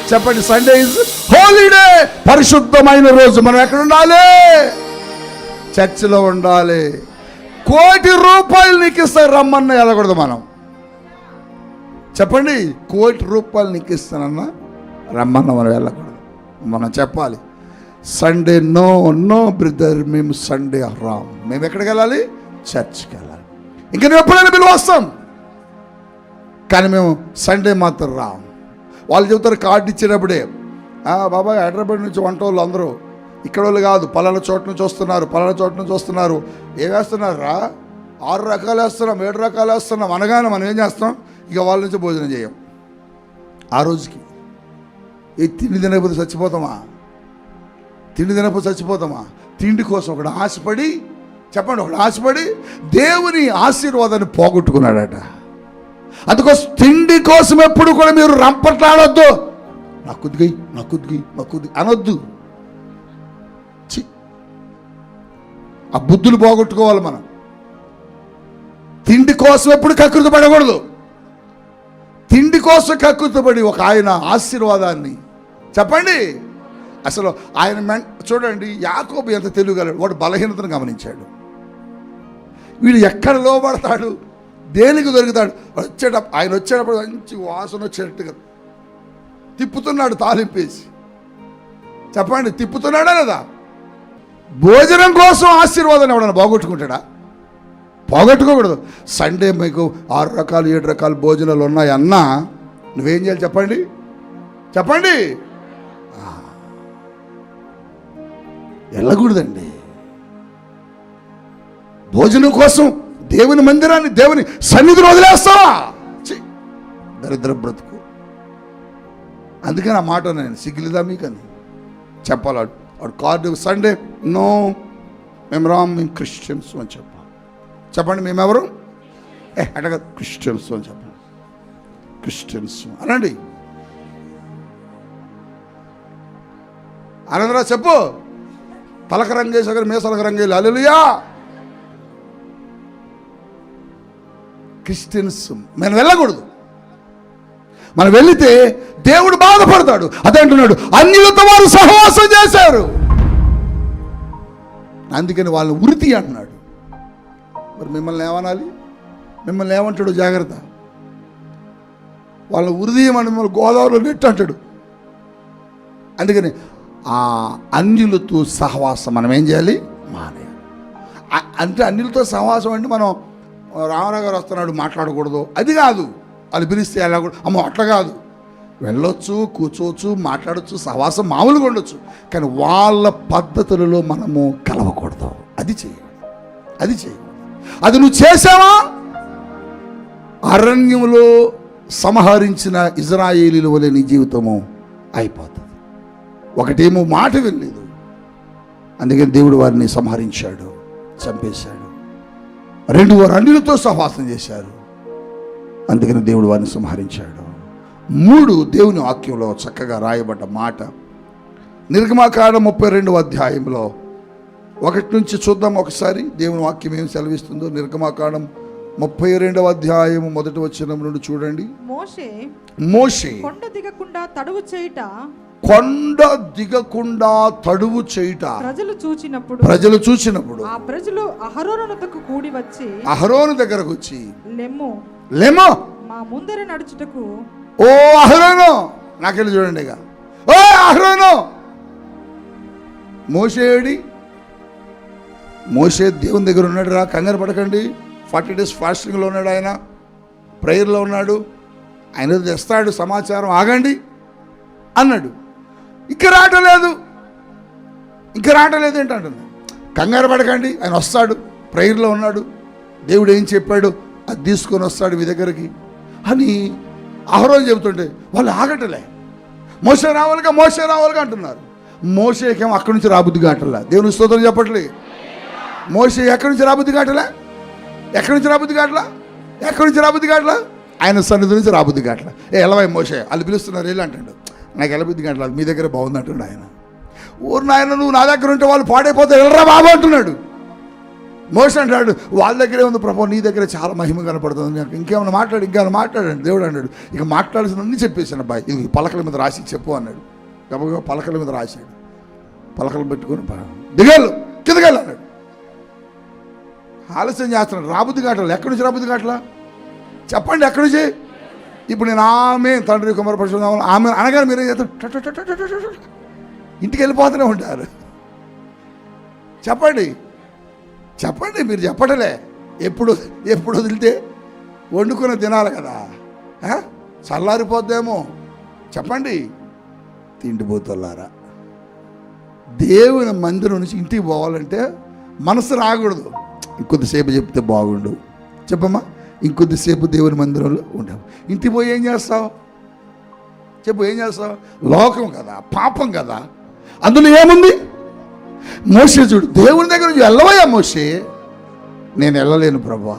చెప్పండి, సండే ఇస్ హోలీడే. పరిశుద్ధమైన రోజు. మనం ఎక్కడ ఉండాలి? చర్చిలో ఉండాలి. ₹1,00,00,000 నీకు ఇస్తారు, రమ్మన్నా వెళ్ళకూడదు మనం. చెప్పండి, ₹1,00,00,000 నీకు ఇస్తానన్నా రమ్మన్నా మనం వెళ్ళకూడదు. మనం చెప్పాలి, సండే నో బ్రదర్, మేము సండే రామ్. మేము ఎక్కడికి వెళ్ళాలి? చర్చ్కి వెళ్ళాలి. ఇంకా నువ్వు ఎప్పుడైనా పిలువ వస్తాం, కానీ మేము సండే మాత్రం రాం. వాళ్ళు చెబుతారు కార్డు ఇచ్చేటప్పుడే, బాబాయ్ హైదరాబాద్ నుంచి వంటోళ్ళు అందరూ ఇక్కడ వాళ్ళు కాదు, పలానా చోట నుంచి వస్తున్నారు, పలానా చోట నుంచి వస్తున్నారు. ఏం వేస్తున్నారు రా? 6 రకాలు వేస్తున్నాం, 7 రకాలు వేస్తున్నాం అనగానే మనం ఏం చేస్తాం? ఇక వాళ్ళ నుంచి భోజనం చేయం. ఆ రోజుకి ఈ తిండి తినకపోతే చచ్చిపోతామా? తిండి తినకపోతే చచ్చిపోతామా? తిండి కోసం ఒకడు ఆశపడి, చెప్పండి, ఒకడు ఆశపడి దేవుని ఆశీర్వాదాన్ని పోగొట్టుకున్నాడట. అందుకోసం తిండి కోసం ఎప్పుడు కూడా మీరు రంపట్లాడొద్దు. నాకు అనొద్దు. ఆ బుద్ధులు పోగొట్టుకోవాలి మనం. తిండి కోసం ఎప్పుడు కకృతి పడకూడదు. తిండి కోసం కకృతి పడి ఒక ఆయన ఆశీర్వాదాన్ని, చెప్పండి, అసలు ఆయన చూడండి, యాకోబు ఎంత తెలియగలడు. వాడు బలహీనతను గమనించాడు. వీడు ఎక్కడ లోబడతాడు, దేనికి దొరుకుతాడు? ఆయన వచ్చేటప్పుడు మంచి వాసన వచ్చేటట్టుగా తిప్పుతున్నాడు, తాలింపేసి. చెప్పండి, తిప్పుతున్నాడా లేదా? భోజనం కోసం ఆశీర్వాదాన్ని ఎవడన్నా పోగొట్టుకుంటాడా? పోగొట్టుకోకూడదు. సండే మీకు 6 రకాలు 7 రకాల భోజనాలు ఉన్నాయన్నా నువ్వేం చేయాలి? చెప్పండి. వెళ్ళకూడదండి. భోజనం కోసం దేవుని మందిరాన్ని, దేవుని సన్నిధిని వదిలేస్తావా? దరిద్ర బ్రతుకు. అందుకని ఆ మాట నేను సిగ్గులేదా మీకని చెప్పాలి. వాడు కార్డు సండే నో మేము రామ్, మేము క్రిస్టియన్స్ అని చెప్పాలి. చెప్పండి, మేమెవరు? అడగ క్రిస్టియన్స్ అని చెప్పండి. క్రిస్టియన్స్ అనండి. ఆనందరా చెప్పు. తలకు రంగేసి ఒకరు మేసలకు రంగేయాలి. హల్లెలూయా. క్రిస్టియన్స్ మనం వెళ్ళకూడదు. మనం వెళితే దేవుడు బాధపడతాడు. అదే అంటున్నాడు, అన్యులతో వారు సహవాసం చేశారు, అందుకని వాళ్ళని ఉరితి అంటున్నాడు. మరి మిమ్మల్ని ఏమనాలి? మిమ్మల్ని ఏమంటాడు? జాగ్రత్త. వాళ్ళ ఉరిదీయమని మిమ్మల్ని గోదావరిలో నెట్టు అంటాడు. అందుకని ఆ అన్యులతో సహవాసం మనం ఏం చేయాలి? మానేయాలి. అంటే అన్యులతో సహవాసం అంటే మనం రామారావు గారు వస్తున్నాడు మాట్లాడకూడదు అది కాదు. వాళ్ళు పిలిస్తే ఎలా కూడా అమ్మో అట్లా కాదు. వెళ్ళొచ్చు, కూర్చోవచ్చు, మాట్లాడచ్చు, సహవాసం మామూలుగా ఉండొచ్చు, కానీ వాళ్ళ పద్ధతులలో మనము కలవకూడదు. అది చేయాలి. అది నువ్వు చేసావా? అరణ్యంలో సంహరించిన ఇజ్రాయేలీల వలె నీ జీవితము అయిపోతుంది. ఒకటేమో మాట వెళ్ళలేదు, అందుకని దేవుడు వారిని సంహరించాడు, చంపేశాడు. రెండు వారు అన్యులతో సహవాసం చేశారు, అందుకని దేవుడు వారిని సంహరించాడు. మూడు, దేవుని వాక్యంలో చక్కగా రాయబడ్డ మాట నిర్గమాకాండం 32వ అధ్యాయంలో 1 నుంచి చూద్దాం ఒకసారి. దేవుని వాక్యం ఏం సెలవిస్తుందో. నిర్గమాకాండం 32వ అధ్యాయం 1వ వచనం నుండి చూడండి. మోషే కొండ దిగకుండా తడువు చేయుట ప్రజలు చూచినప్పుడు ఆ ప్రజలు అహరోను దగ్గరకు వచ్చి లెమ్మో మా ముందర నడుచుటకు. ఓ అహరోను, నాకెళ్ళి చూడండి ఇక. ఓ అహరోను, మోషే దేవుని దగ్గర ఉన్నాడు రా, కంగారు పడకండి. 40 days ఫాస్టింగ్లో ఉన్నాడు, ఆయన ప్రేయర్లో ఉన్నాడు, ఆయన తెస్తాడు సమాచారం, ఆగండి అన్నాడు. ఇంకా రావటలేదు ఏంటంటున్నా. కంగారు పడకండి, ఆయన వస్తాడు, ప్రేయర్లో ఉన్నాడు, దేవుడు ఏం చెప్పాడు అది తీసుకొని వస్తాడు మీ దగ్గరికి అని అహరోను చెబుతుంటే వాళ్ళు ఆగటలే. మోషే రావాలిగా అంటున్నారు. మోషేకేమో అక్కడి నుంచి రాబుద్ది కావట్లే. దేవుని స్తోత్రం చెప్పట్లే. మోషే ఎక్కడి నుంచి రాబుద్ది కావట్లే. ఆయన సన్నిధి నుంచి రాబుద్ది కావట్లే. ఎలవై మోషే వాళ్ళు పిలుస్తున్నారు వెళ్ళి అంటాడు. నాకు ఎలబుద్ది కావట్లేదు, మీ దగ్గర బాగుంది అంటాడు ఆయన. ఊరు నాయన నువ్వు నా దగ్గర ఉంటే వాళ్ళు పాడైపోతే వెళ్ళరా బాబు అంటున్నాడు. మోషే అంటాడు వాళ్ళ దగ్గరే ఉంది ప్రభు, నీ దగ్గర చాలా మహిమ కనపడుతుంది, నాకు ఇంకేమైనా మాట్లాడండి. దేవుడు అన్నాడు ఇక మాట్లాడాల్సినవన్నీ చెప్పేశాను అబ్బాయి, ఇది పలకల మీద రాసి చెప్పు అన్నాడు. గబగబా పలకల మీద రాశాడు. పలకలు పెట్టుకుని కిందకెళ్ళు అన్నాడు. ఆలస్యం చేస్తున్నాడు, రాబుద్ది కావట్లేదు. ఎక్కడి నుంచి రాబుద్ది కావట్లా? చెప్పండి ఎక్కడి నుంచి? ఇప్పుడు నేను ఆమె తండ్రి కుమార పరిశుద్ధ ఆమె అనగానే మీరేం చేస్తారు? ఇంటికి వెళ్ళిపోతూనే ఉంటారు. చెప్పండి మీరు చెప్పటలే. ఎప్పుడు వదిలితే వండుకున్న తినాలి కదా, చల్లారిపోద్దేమో. చెప్పండి. తిండిపోతున్నారా? దేవుని మందిరం నుంచి ఇంటికి పోవాలంటే మనసు రాకూడదు. ఇంకొద్దిసేపు చెప్తే బాగుండు, చెప్పమ్మా. ఇంకొద్దిసేపు దేవుని మందిరంలో ఉండవు. ఇంటికి పోయి ఏం చేస్తావు? ఏం చేస్తావు? లోకం కదా, పాపం కదా, అందులో ఏముంది? మోషే చూడు, దేవుని దగ్గర నుంచి వెళ్ళవయ్యా మోషే. నేను వెళ్ళలేను ప్రభువా.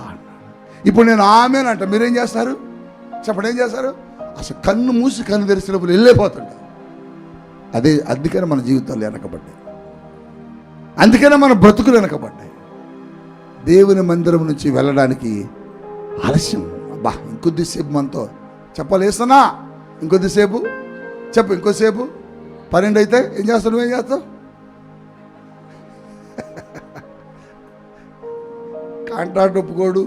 ఇప్పుడు నేను ఆమెనంట, మీరేం చేస్తారు? చెప్పండి, ఏం చేస్తారు? అసలు కన్ను మూసి కన్ను తెరిచినప్పుడు వెళ్ళిపోతుంటారు. అందుకనే మన జీవితాలు వెనకబడ్డాయి, అందుకనే మన బ్రతుకులు వెనకబడ్డాయి. దేవుని మందిరం నుంచి వెళ్ళడానికి ఆలస్యం. అబ్బా ఇంకొద్దిసేపు మనతో చెప్పలేస్తున్నా, ఇంకొద్దిసేపు చెప్పు, ఇంకొద్దిసేపు 12 అయితే ఏం చేస్తావు? నువ్వేం చేస్తావు? కాంట్రాక్ట్ ఒప్పుకోడు,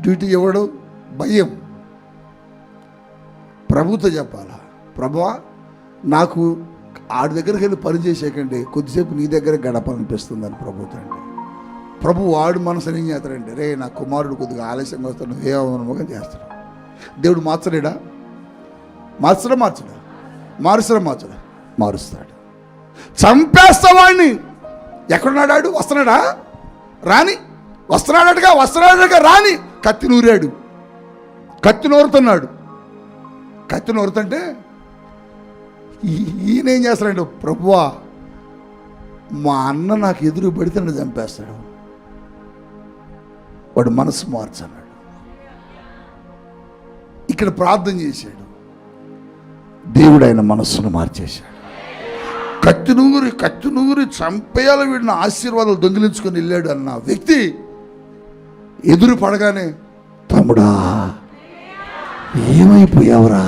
డ్యూటీ ఇవ్వడు, భయం. ప్రభుతో చెప్పాలా, ప్రభువా నాకు ఆడి దగ్గరికి వెళ్ళి పని చేసేకండి, కొద్దిసేపు నీ దగ్గర గడపాలనిపిస్తుందని ప్రభుతో అంటే. ప్రభు వాడు మనసుని ఏం చేస్తాడంటే, రే నా కుమారుడు కొద్దిగా ఆలస్యంగా వస్తాడు, నువ్వు ఏమనుమోగం చేస్తాడు. దేవుడు మార్చడా? మారుస్తాడు. చంపేస్తావాడిని. ఎక్కడున్నాడు? వస్తున్నాడా? రాని. వస్తున్నాడటగా రాని. కత్తి నూరుతున్నాడు. కత్తి నూరుతుంటే ఈయన ఏం చేస్తాడంటే, ప్రభువా మా అన్న నాకు ఎదురు పెడితే నన్ను చంపేస్తాడు. వాడు మనసు మార్చన్నాడు. ఇక్కడ ప్రార్థన చేశాడు, దేవుడు ఆయన మనస్సును మార్చేశాడు. కత్తి నూరి చంపేయాలి, వీడిని ఆశీర్వాదాలు దొంగిలించుకొని వెళ్ళాడు అన్న వ్యక్తి ఎదురు పడగానే తమ్ముడా ఏమైపోయావురా?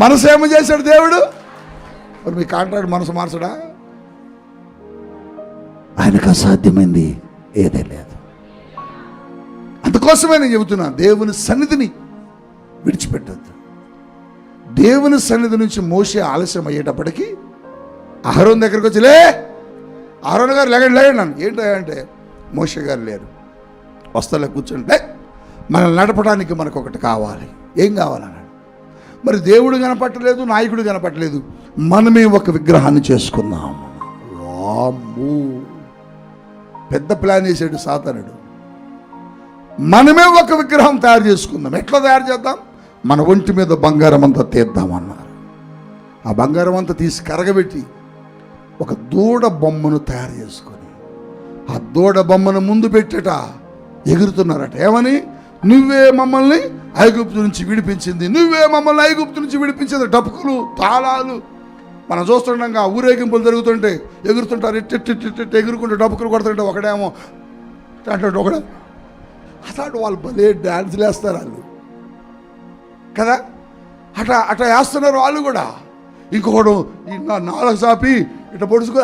మనసు ఏమో చేశాడు దేవుడు. మరి మీ కాంట్రాక్ట్ మనసు మార్చడా? ఆయనకు అసాధ్యమైంది ఏదే లేదు. అందుకోసమే నేను చెబుతున్నా, దేవుని సన్నిధిని విడిచిపెట్టద్దు. దేవుని సన్నిధి నుంచి మోసే ఆలస్యం అయ్యేటప్పటికీ అహరోన్ దగ్గరికి వచ్చి, లే అహరోన్ గారు లేకండి లేకండి నన్ను. ఏంటో అంటే మోసే గారు లేరు, వస్తలే కూర్చోండి. లే మనల్ని నడపడానికి మనకు ఒకటి కావాలి. ఏం కావాలన్నాడు. మరి దేవుడు కనపట్టలేదు, నాయకుడు కనపట్టలేదు, మనమే ఒక విగ్రహాన్ని చేసుకుందాం. వామ్మో, పెద్ద ప్లాన్ వేసాడు సాతానుడు. మనమే ఒక విగ్రహం తయారు చేసుకుందాం. ఎట్లా తయారు చేద్దాం? మన ఒంటి మీద బంగారం అంతా తీద్దామన్నారు. ఆ బంగారం అంతా తీసి కరగబెట్టి ఒక దూడ బొమ్మను తయారు చేసుకొని ఆ దూడ బొమ్మను ముందు పెట్టేట ఎగురుతున్నారట. ఏమని? నువ్వే మమ్మల్ని ఐగుప్తు నుంచి విడిపించింది, నువ్వే మమ్మల్ని ఐగుప్తు నుంచి విడిపించింది. డప్పుకులు, తాళాలు మనం చూస్తుండగా ఊరేగింపులు జరుగుతుంటే ఎగురుతుంటారు. ఇట్టిట్టిట్టిట్ ఎగురుకుంటూ డప్పుకులు కొడుతుంటే ఒకడేమో అంటే ఒకడే అట్లాంటి వాళ్ళు భలే డ్యాన్సులు వేస్తారు వాళ్ళు కదా. అట్లా వేస్తున్నారు వాళ్ళు కూడా. ఇంకొకడు నాలుగు సాపి ఇట్లా పొడుచుకో.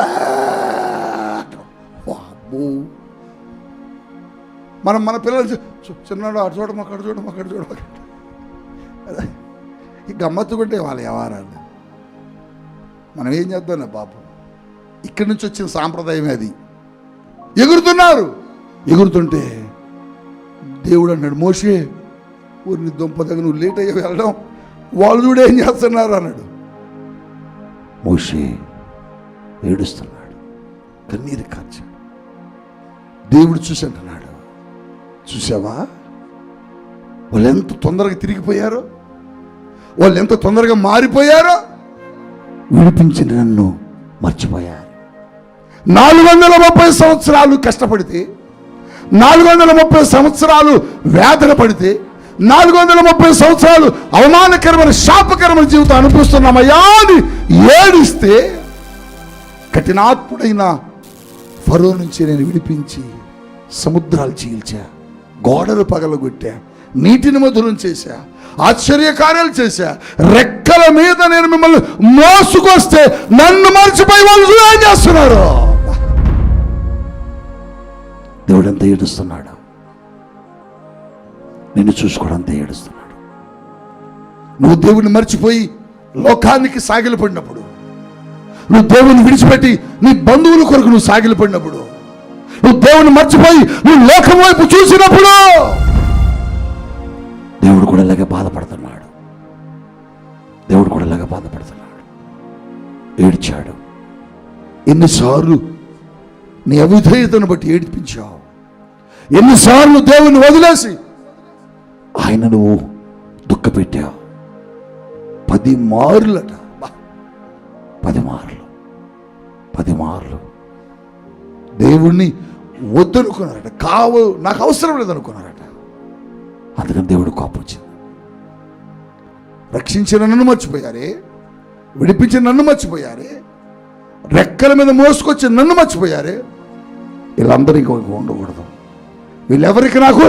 మన పిల్లలు చిన్నాడు అటు చూడడం అక్కడ చూడడం అక్కడ చూడడం. ఈ గమ్మత్తుకుంటే వాళ్ళ వ్యవహారాలు. మనం ఏం చేద్దాం పాపం. ఇక్కడి నుంచి వచ్చిన సాంప్రదాయమే అది. ఎగురుతున్నారు. ఎగురుతుంటే దేవుడు అన్నాడు, మోషే ఊరిని దుంపదగ నువ్వు లేట్ అయ్యి వెళ్ళడం, వాళ్ళు చూడ ఏం చేస్తున్నారు అన్నాడు. మోషే ఏడుస్తున్నాడు, కన్నీరు కార్చాడు. దేవుడు చూసి అంటున్నాడు, చూసావా వాళ్ళు ఎంత తొందరగా తిరిగిపోయారో, వాళ్ళు ఎంత తొందరగా మారిపోయారో. విడిపించిన నన్ను మర్చిపోయారు. 430 సంవత్సరాలు కష్టపడితే, 430 సంవత్సరాలు వేదన పడితే, 430 సంవత్సరాలు అవమానకరమైన శాపకరమైన జీవితం అనుభవిస్తున్నామయ్యా అని ఏడిస్తే, కఠినాత్ముడైన ఫరో నుంచి నేను విడిపించి సముద్రాలు చీల్చా, గోడలు పగలగొట్టా, నీటిని మధురం చేశా, ఆశ్చర్యకార్యాలు చేశా, రెక్కల మీద నేను మిమ్మల్ని మోసుకొస్తే నన్ను మర్చిపోయి వాళ్ళు ఏం చేస్తున్నారు? దేవుడు ఎంత ఏడుస్తున్నాడు, నిన్ను చూసుకోవడం అంత ఏడుస్తున్నాడు. నువ్వు దేవుడిని మర్చిపోయి లోకానికి సాగిలపడినప్పుడు, నువ్వు దేవుని విడిచిపెట్టి నీ బంధువుల కొరకు నువ్వు సాగిలపడినప్పుడు, నువ్వు దేవుని మర్చిపోయి నువ్వు లోకం వైపు చూసినప్పుడు దేవుడు కూడా ఇలాగే బాధపడుతున్నాడు. దేవుడు కూడా ఇలాగే బాధపడుతున్నాడు. ఏడ్చాడు. ఎన్నిసార్లు నీ అవిధేయతను బట్టి ఏడిపించావు, ఎన్నిసార్లు దేవుని వదిలేసి ఆయన నువ్వు దుఃఖపెట్టావు. 10 మార్లట, 10 మార్లు, 10 మార్లు దేవుణ్ణి వద్దనుకున్నారట. నాకు అవసరం లేదనుకున్నారట. అందుకని దేవుడు కోపం వచ్చింది. రక్షించిన నన్ను మర్చిపోయారే, విడిపించిన నన్ను మర్చిపోయారే, రెక్కల మీద మోసుకొచ్చి నన్ను మర్చిపోయారే, వీళ్ళందరూ ఇంకో ఉండకూడదు. వీళ్ళెవరికి నాకు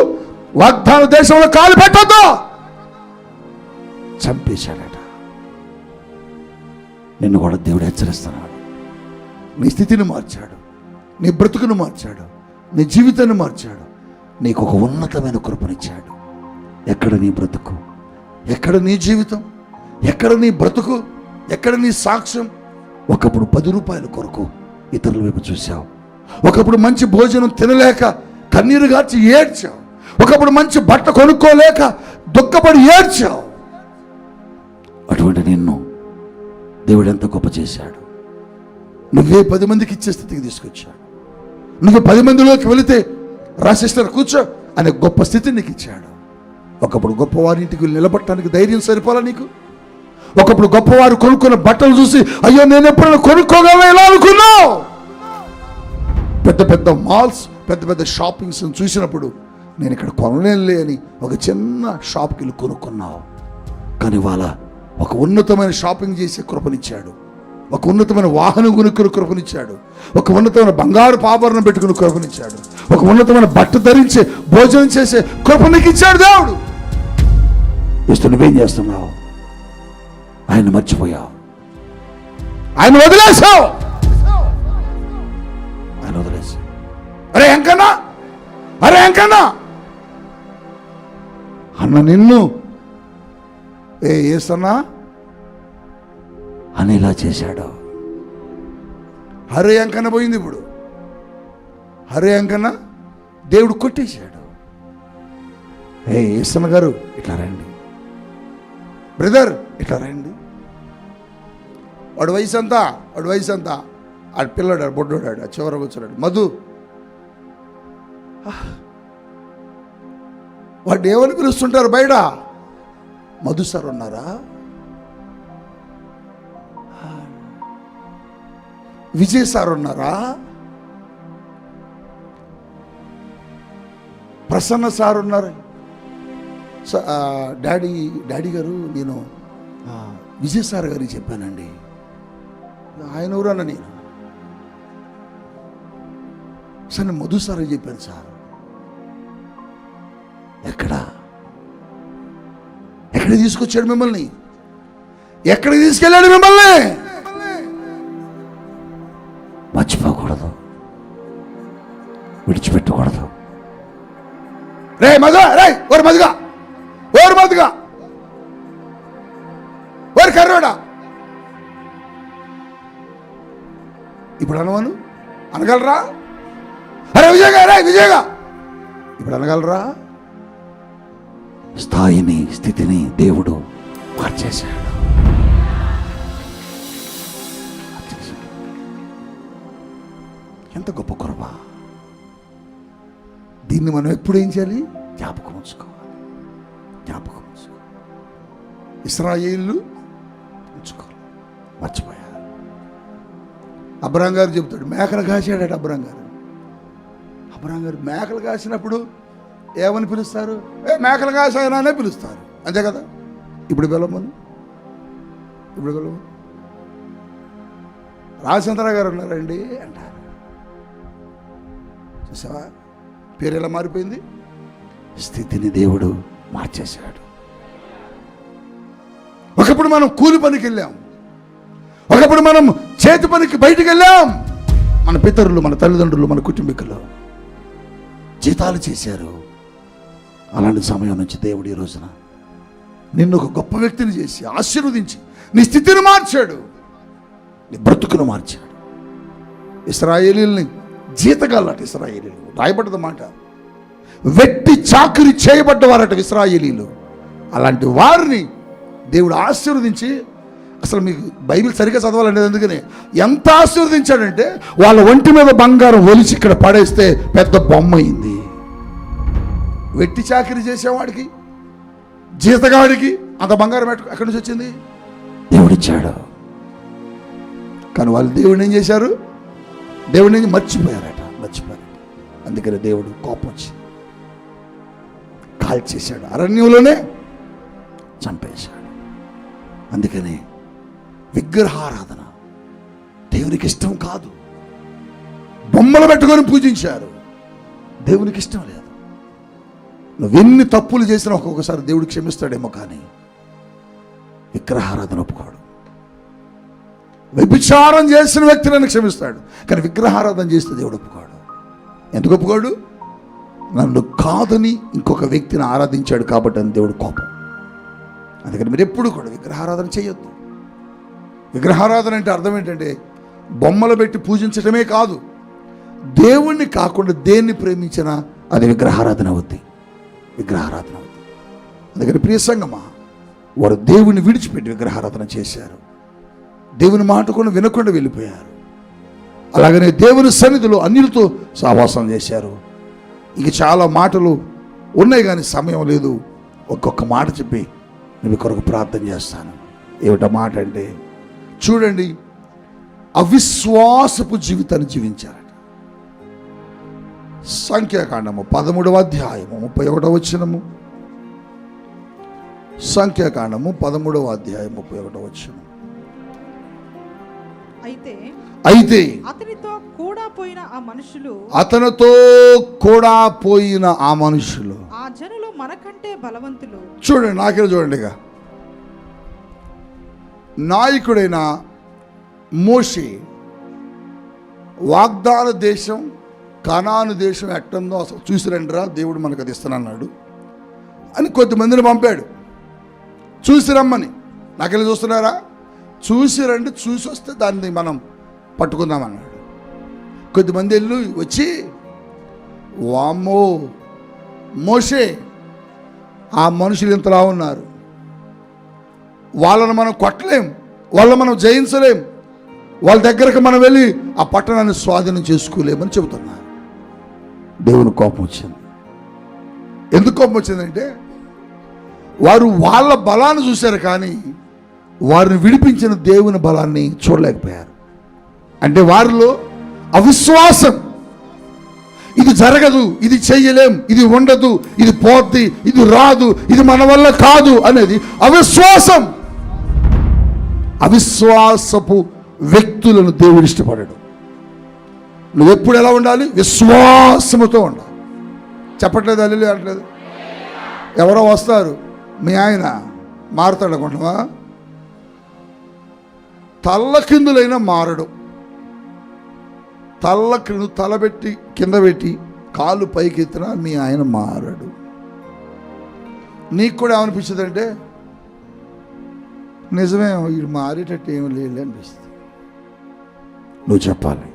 వాగ్దాన దేశంలో కాలు పెట్టొద్దు. చంపేశాడట. నిన్ను కూడా దేవుడు హెచ్చరిస్తున్నాడు. నీ స్థితిని మార్చాడు, నీ బ్రతుకును మార్చాడు, నీ జీవితాన్ని మార్చాడు, నీకు ఒక ఉన్నతమైన కృపనిచ్చాడు. ఎక్కడ నీ బ్రతుకు, ఎక్కడ నీ జీవితం, ఎక్కడ నీ బ్రతుకు, ఎక్కడ నీ సాక్ష్యం? ఒకప్పుడు 10 రూపాయల కొరకు ఇతరుల వైపు చూశావు. ఒకప్పుడు మంచి భోజనం తినలేక కన్నీరు గార్చి ఏడ్చావు. ఒకప్పుడు మంచి బట్ట కొనుక్కోలేక దుఃఖపడి ఏడ్చావు. అటువంటి నిన్ను దేవుడు ఎంత గొప్ప చేశాడు. నువ్వే 10 మందికి ఇచ్చే స్థితికి తీసుకొచ్చాడు. నువ్వు 10 మందిలోకి వెళితే రా సిస్టర్ కూర్చో అనే గొప్ప స్థితిని నీకు ఇచ్చాడు. ఒకప్పుడు గొప్పవారి ఇంటికి నిలబడటానికి ధైర్యం సరిపోలా నీకు. ఒకప్పుడు గొప్పవారు కొనుక్కున్న బట్టలు చూసి అయ్యో నేను ఎప్పుడైనా కొనుక్కోగలను ఎలా అనుకున్నావు. పెద్ద పెద్ద మాల్స్, పెద్ద పెద్ద షాపింగ్స్ చూసినప్పుడు నేను ఇక్కడ కొనలేనులే అని ఒక చిన్న షాప్కి వెళ్ళి కొనుక్కున్నావు. కానీ వాళ్ళ ఒక ఉన్నతమైన షాపింగ్ చేసే కృపనిచ్చాడు. ఒక ఉన్నతమైన వాహనం కొనుక్కుని కృపనిచ్చాడు. ఒక ఉన్నతమైన బంగారు పాభరణం పెట్టుకుని కృపనిచ్చాడు. ఒక ఉన్నతమైన బట్ట ధరించి భోజనం చేసే కృపనికి ఇచ్చాడు దేవుడు. ఇస్తూ నువ్వేం చేస్తున్నావు? ఆయన మర్చిపోయావు, ఆయన వదిలేసావు. ఆయన వదిలేసావు. అరే ఎంకన్నా, అరే ఎంకన్నా అన్న నిన్ను ఏసన్నా అని ఇలా చేశాడు. హరే అంకన్న పోయింది. ఇప్పుడు హరే అంకన్న దేవుడు కొట్టేశాడు. ఏసన్న గారు ఇట్లా రండి, బ్రదర్ ఇట్లా రండి. వాడు వయసు అంతా ఆడు పిల్లడాడు, బొడ్డోడాడు, ఆ చివర కూర్చున్నాడు మధు. వాడు ఏమని పిలుస్తుంటారు బయట? మధు సార్ ఉన్నారా, విజయ్ సార్ ఉన్నారా, ప్రసన్న సార్ ఉన్నారు. డాడీ గారు నేను విజయ్ సార్ గారికి చెప్పానండి. ఆయన ఎవరన్నా నేను సార్, నేను మధు సార్ చెప్పాను సార్. ఎక్కడ తీసుకొచ్చాడు మిమ్మల్ని? ఎక్కడికి తీసుకెళ్ళాడు మిమ్మల్ని? మర్చిపోకూడదు, విడిచిపెట్టకూడదు. రే మధు, రే ఓరు మధుగా, ఓరు కర్రోడా. ఇప్పుడు అనవను అనగలరా? అరే విజయగా ఇప్పుడు అనగలరా? స్థాయిని, స్థితిని దేవుడు మార్చేశాడు. ఎంత గొప్ప కృప! దీన్ని మనం ఎప్పుడు ఏం చేయాలి? జ్ఞాపకం ఉంచుకోవాలి. ఇశ్రాయేలు ఉంచుకోవాలి, మర్చిపోయారు. అబ్రాం గారు చెబుతాడు, మేకలు కాశాడట. అబ్రాం గారు మేకలు కాసినప్పుడు ఏమని పిలుస్తారు? మేకలు కాసాయనా అనే పిలుస్తారు, అంతే కదా. ఇప్పుడు పిలవమను, రాజచంద్ర గారు ఉన్నారండి అంటారు. చూసావా పేరు ఎలా మారిపోయింది? స్థితిని దేవుడు మార్చేశాడు. ఒకప్పుడు మనం కూలి పనికి వెళ్ళాం, ఒకప్పుడు మనం చేతి పనికి బయటికి వెళ్ళాం. మన పితరులు, మన తల్లిదండ్రులు, మన కుటుంబీకులు జీతాలు చేశారు. అలాంటి సమయం నుంచి దేవుడు ఈ రోజున నిన్ను ఒక గొప్ప వ్యక్తిని చేసి ఆశీర్వదించి నీ స్థితిని మార్చాడు, నీ బ్రతుకును మార్చాడు. ఇశ్రాయేలీయుల్ని జీతగాళ్ళట. ఇశ్రాయేలీయులు రాయబడ్డది మాట, వెట్టి చాకరీ చేయబడ్డవారట ఇశ్రాయేలీయులు. అలాంటి వారిని దేవుడు ఆశీర్వదించి, అసలు మీకు బైబిల్ సరిగ్గా చదవాలండి. అందుకని ఎంత ఆశీర్వదించాడంటే వాళ్ళ ఒంటి మీద బంగారం ఒలిచి ఇక్కడ పడేస్తే పెద్ద బొమ్మ అయింది. వెట్టి చాకరీ చేసేవాడికి, జీతగాడికి అంత బంగారం ఎక్కడి నుంచి వచ్చింది? దేవుడిచ్చాడు. కానీ వాళ్ళు దేవుడిని ఏం చేశారు? దేవుడిని మర్చిపోయారు. అందుకని దేవుడు కోపం వచ్చి కాల్చేశాడు, అరణ్యంలోనే చంపేశాడు. అందుకని విగ్రహారాధన దేవునికి ఇష్టం కాదు. బొమ్మలు పెట్టుకొని పూజించారు, దేవునికి ఇష్టం లేదు. నువ్వెన్ని తప్పులు చేసినా ఒక్కొక్కసారి దేవుడు క్షమిస్తాడేమో, కానీ విగ్రహారాధన ఒప్పుకోడు. వ్యభిచారం చేసిన వ్యక్తులను క్షమిస్తాడు, కానీ విగ్రహారాధన చేస్తే దేవుడు ఒప్పుకోడు. ఎందుకు ఒప్పుకోడు? నన్ను కాదని ఇంకొక వ్యక్తిని ఆరాధించాడు కాబట్టి అని దేవుడు కోపం. అందుకని మీరు ఎప్పుడు కూడా విగ్రహారాధన చేయొద్దు. విగ్రహారాధన అంటే అర్థం ఏంటంటే బొమ్మలు పెట్టి పూజించడమే కాదు, దేవుణ్ణి కాకుండా దేన్ని ప్రేమించినా అది విగ్రహారాధన అవుద్ది. అందుకని ప్రియ సంగమా, వారు దేవుని విడిచిపెట్టి విగ్రహారాధన చేశారు. దేవుని మాట కూడా వినకుండా వెళ్ళిపోయారు. అలాగనే దేవుని సన్నిధిలో అన్యులతో సహవాసం చేశారు. ఇంక చాలా మాటలు ఉన్నాయి కానీ సమయం లేదు. ఒక్కొక్క మాట చెప్పి నేను కొరకు ప్రార్థన చేస్తాను. ఏమిటా మాట అంటే, చూడండి, అవిశ్వాసపు జీవితాన్ని జీవించారట. సంఖ్యాకాండము 13వ అధ్యాయము 31వ వచనము. సంఖ్యాకాండము 13వ అధ్యాయం 31వ వచనం. అయితే అతనితో కూడా పోయిన ఆ మనుషులు అతనితో కూడా పోయిన ఆ మనుషులు, ఆ జనులు మనకంటే బలవంతులు. చూడండి, నాకే చూడండి. ఇక నాయకుడైన మోషే వాగ్దాన దేశం కనాను దేశం ఎట్టుందో అసలు చూసి రండిరా, దేవుడు మనకు అది ఇస్తానన్నాడు అని కొద్దిమందిని పంపాడు. చూసి రమ్మని. నాకెళ్ళి చూస్తున్నారా? చూసి రండి, చూసి వస్తే దాన్ని మనం పట్టుకుందామన్నాడు. కొద్దిమంది వెళ్ళి వచ్చి, వామ్మో మోషే, ఆ మనుషులు ఇంతలా ఉన్నారు, వాళ్ళను మనం కొట్టలేం, వాళ్ళని మనం జయించలేం, వాళ్ళ దగ్గరకు మనం వెళ్ళి ఆ పట్టణాన్ని స్వాధీనం చేసుకోలేమని చెబుతున్నారు. దేవుని కోపం వచ్చింది. ఎందుకు కోపం వచ్చిందంటే వారు వాళ్ళ బలాన్ని చూశారు, కానీ వారిని విడిపించిన దేవుని బలాన్ని చూడలేకపోయారు. అంటే వారిలో అవిశ్వాసం. ఇది జరగదు, ఇది చెయ్యలేం, ఇది ఉండదు, ఇది పోద్ది, ఇది రాదు, ఇది మన వల్ల కాదు అనేది అవిశ్వాసం. అవిశ్వాసపు వ్యక్తులను దేవుడు ఇష్టపడడు. నువ్వు ఎప్పుడు ఎలా ఉండాలి? విశ్వాసముతో ఉండాలి. చెప్పట్లేదు, అల్లు అనట్లేదు. ఎవరో వస్తారు, మీ ఆయన మారుతాడు అనుకుంటున్నావా? తల్లకిందులైనా మారడు. తల పెట్టి కింద పెట్టి కాళ్ళు పైకి ఎత్తినా మీ ఆయన మారడు. నీకు కూడా ఏమనిపిస్తుంది అంటే, నిజమే, వీడు మారేటట్టు ఏమి లేదు అనిపిస్తుంది. నువ్వు చెప్పాలి,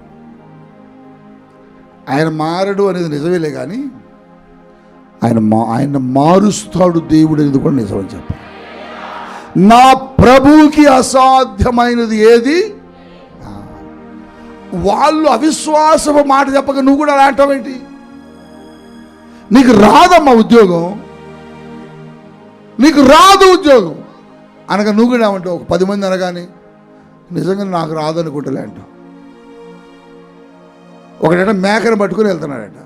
ఆయన మారడు అనేది నిజమేలే, కానీ ఆయన మారుస్తాడు దేవుడు అనేది కూడా నిజమని చెప్పాలి. నా ప్రభువుకి అసాధ్యమైనది ఏది? వాళ్ళు అవిశ్వాసపు మాట చెప్పక నువ్వు కూడా అలా అంటావేంటి? నీకు రాదమ్మా ఉద్యోగం, నీకు రాదు ఉద్యోగం అనగా నువ్వు కూడా ఏమంటావు? ఒక 10 మంది అనగానే నిజంగా నాకు రాదనుకుంటలే అంటావు. ఒకటేట మేకను పట్టుకుని వెళ్తున్నాడట.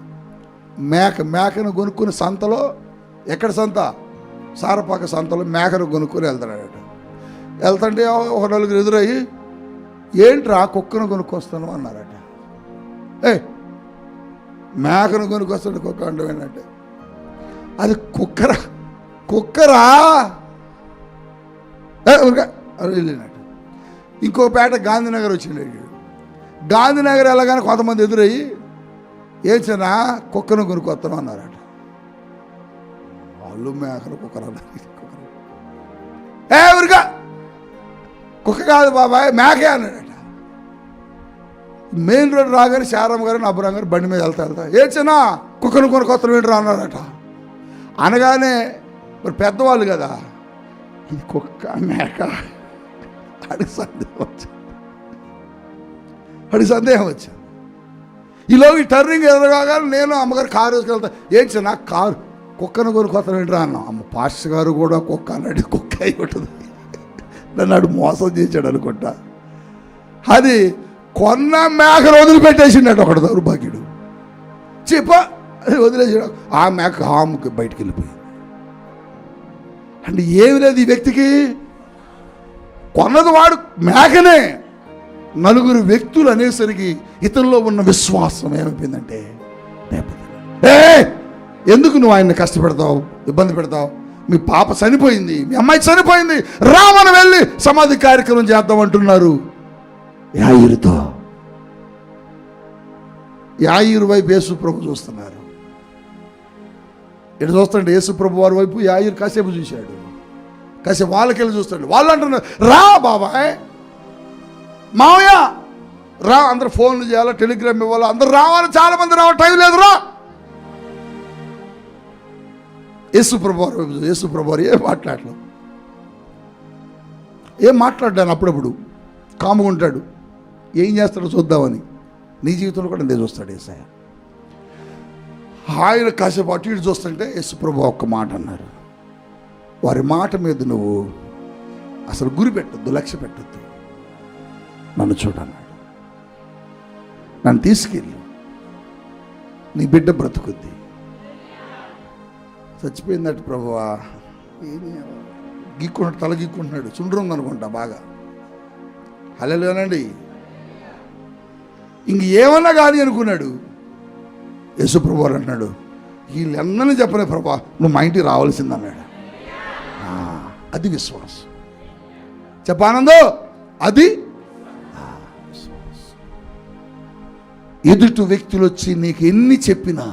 మేకను కొనుక్కుని సంతలో, ఎక్కడ సంత? సారపాక సంతలో మేకను కొనుక్కొని వెళ్తున్నాడట. వెళ్తుంటే ఒక 4 ఎదురయ్యి, ఏంట్రా కుక్కను కొనుక్కొస్తాను అన్నారట. మేకను కొనుక్కొస్తాడు, కుక్క అంటే ఏంటంటే అది కుక్కరా వెళ్ళినట్టు. ఇంకో పేట గాంధీనగర్ వచ్చిండే. గాంధీనగర్ వెళ్ళగానే కొంతమంది ఎదురయ్యి, ఏం చిన్న కుక్కను కొనుక్కొస్తాను అన్నారట. వాళ్ళు మేకను కుక్కరు అన్నారు. ఊరిగా కుక్క కాదు బాబాయ్, మేకే అన్నాడట. మెయిన్ రోడ్ రాగానే శారమ్మ గారు అబ్బురం గారు బండి మీద వెళ్తా ఏ చిన్న కుక్కను కొనుక్కొస్తాను ఏంట్రా అన్నారట. అనగానే మరి పెద్దవాళ్ళు కదా, ఇది కుక్క మేక, అడిగి సందేహం వచ్చింది. ఈలోకి టర్నింగ్ ఎదురుగానే నేను అమ్మగారు కారు వేసుకెళ్తా. ఏం చిన్న కారు కుక్కను కొనుక్కొస్తాను ఏంట్రా అన్నాం. అమ్మ పాస్టర్ గారు కూడా కుక్క అన్నాడు. కుక్క అయి ఉంటుంది. నన్ను మోసం చేశాడు అనుకుంటా. అది కొన్న మేకను వదిలిపెట్టేసిండట ఒకటి దౌర్భాగ్యుడు. వదిలేసాడు. ఆ మేక హాముకి బయటికి వెళ్ళిపోయింది. అంటే ఏమి లేదు ఈ వ్యక్తికి, కొన్నది వాడు మేకనే. 4 వ్యక్తులు అనేసరికి ఇతరులో ఉన్న విశ్వాసం ఏమైపోయిందంటే, ఎందుకు నువ్వు ఆయన్ని కష్టపెడతావు, ఇబ్బంది పెడతావు? మీ పాప చనిపోయింది, మీ అమ్మాయి చనిపోయింది, రామని వెళ్ళి సమాధి కార్యక్రమం చేద్దాం అంటున్నారు. యాయిరుతో, యాయిరు వైపు యేసుప్రభు చూస్తున్నారు. ఇటు చూస్తుంటే యేసుప్రభు వారి వైపు యాయిరు కాసేపు చూశాడు. కాసేపు వాళ్ళకెళ్ళి చూస్తాడు. వాళ్ళు అంటున్నారు, రా బాబాయ్, మావయ్య రా, అందరు ఫోన్లు చేయాలి, టెలిగ్రామ్ ఇవ్వాలి, అందరు రావాలి, చాలా మంది రావాలి, టైం లేదు, రా. యేసుప్రభు వారు ఏం మాట్లాడ్డాను అప్పుడప్పుడు కాముగా ఉంటాడు. ఏం చేస్తాడో చూద్దామని. నీ జీవితంలో కూడా నేను చూస్తాడు యేసయ్య. ఆయన కాసేపు అటు ఇటు చూస్తుంటే యేసుప్రభు ఒక్క మాట అన్నారు, వారి మాట మీద నువ్వు అసలు గురి పెట్టద్దు, లక్ష్య పెట్టద్దు, నన్ను చూడన్నాడు. నన్ను తీసుకెళ్ళు, నీ బిడ్డ బ్రతుకుద్ది. చచ్చిపోయిందట ప్రభువా. గీక్కుంటాడు, తల గీక్కుంటున్నాడు, చుండ్రు ఉందనుకుంటా బాగా. హల్లెలూయానండి. ఇంక ఏమన్నా కానీ అనుకున్నాడు. యేసుప్రభు వారు అంటున్నాడు, వీళ్ళెన్నని చెప్పలే ప్రభా, నువ్వు మా ఇంటికి రావాల్సిందన్నాడు. అది విశ్వాసం. చెప్పానందో అది ఎదుటి వ్యక్తులు వచ్చి నీకు ఎన్ని చెప్పినా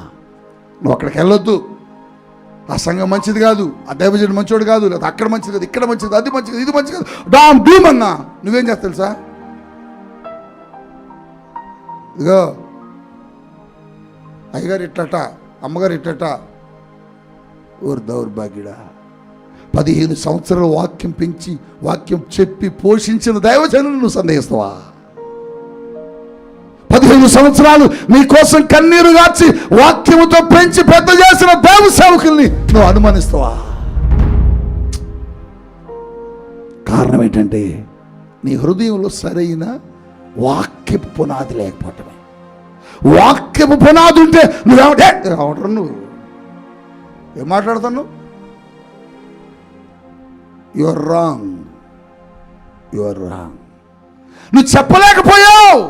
నువ్వు అక్కడికి వెళ్ళొద్దు. ఆ సంఘం మంచిది కాదు, ఆ దైవజనుడు మంచోడు కాదు, లేదా అక్కడ మంచిది కాదు, ఇక్కడ మంచిది, అది మంచిది, ఇది మంచిది కాదు, డామ్ డూమ్ అన్నా నువ్వేం చేస్తా తెలుసా? ఇదిగో అయ్యగారు ఇట్టట, అమ్మగారు ఇట్టట. ఓరు దౌర్భాగ్యుడా, 15 సంవత్సరాలు వాక్యం పెంచి వాక్యం చెప్పి పోషించిన దైవజనులు నువ్వు సందేహిస్తావా? 15 సంవత్సరాలు నీ కోసం కన్నీరు గార్చి వాక్యముతో పెంచి పెద్ద చేసిన దైవ సేవకుల్ని నువ్వు అనుమానిస్తావా? కారణం ఏంటంటే నీ హృదయంలో సరైన వాక్యపు పునాది లేకపోవటమే. వాక్యపు పునాది ఉంటే నువ్వేమంటారు? నువ్వు ఏం మాట్లాడుతున్నావు? You are wrong. నువ్వు చెప్పలేకపోయావు.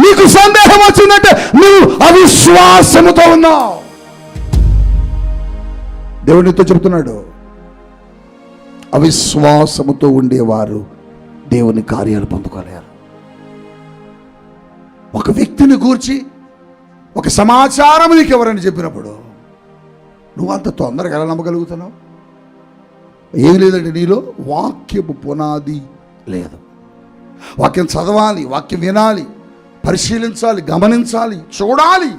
నీకు సందేహం వచ్చిందంటే నువ్వు అవిశ్వాసముతో ఉన్నావు. దేవుడు నీతో చెబుతున్నాడు, అవిశ్వాసముతో ఉండేవారు దేవుని కార్యాలు పొందుకోలేరు. ఒక వ్యక్తిని గూర్చి ఒక సమాచారం నీకు ఎవరని చెప్పినప్పుడు నువ్వు అంత తొందరగా ఎలా నమ్మగలుగుతున్నావు? ఏమి లేదండి, నీలో వాక్యపు పునాది లేదు. వాక్యం చదవాలి, వాక్యం వినాలి, పరిశీలించాలి, గమనించాలి, చూడాలి.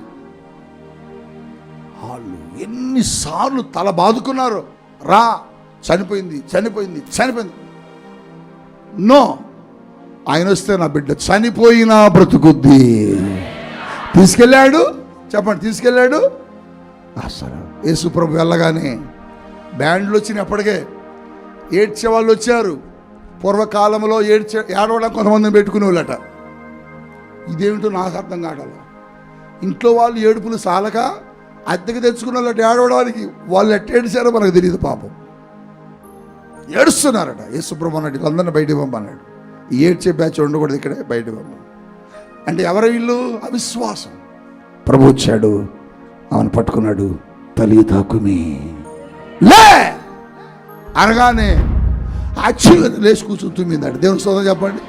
వాళ్ళు ఎన్నిసార్లు తల బాదుకున్నారు, రా చనిపోయింది చనిపోయింది చనిపోయింది. నో, ఆయన వస్తే నా బిడ్డ చనిపోయినా బ్రతుకుద్ది. తీసుకెళ్ళాడు, చెప్పండి, తీసుకెళ్ళాడు. అసలు యేసుప్రభు వెళ్ళగానే బ్యాండ్లు వచ్చినప్పటికే ఏడ్చే వాళ్ళు వచ్చారు. పూర్వకాలంలో ఏడవడం కొంతమందిని పెట్టుకునే వాళ్ళట. ఇదేమిటో నాకు అర్థం కావట్లేదు. ఇంట్లో వాళ్ళు ఏడుపులు సాలక అద్దెకి తెచ్చుకున్న వాళ్ళట ఏడవడానికి. వాళ్ళు ఎట్టేడిచారో మనకు తెలియదు. పాపం ఏడుస్తున్నారట. యేసుప్రభు అన్నాడు, అందరిని బయటికి పంపన్నాడు. ఏడ్చే బ్యాచ్ ఉండకూడదు ఇక్కడే, బయటికి పంప. అంటే ఎవరు వీళ్ళు? అవిశ్వాసం. ప్రభు వచ్చాడు, ఆమెను పట్టుకున్నాడు, తలీతా కుమీ లే అనగానే ఆశ్చర్యం లేచి కూర్చుని తుమ్మిందాడు. దేవుని స్తోత్రం చెప్పండి.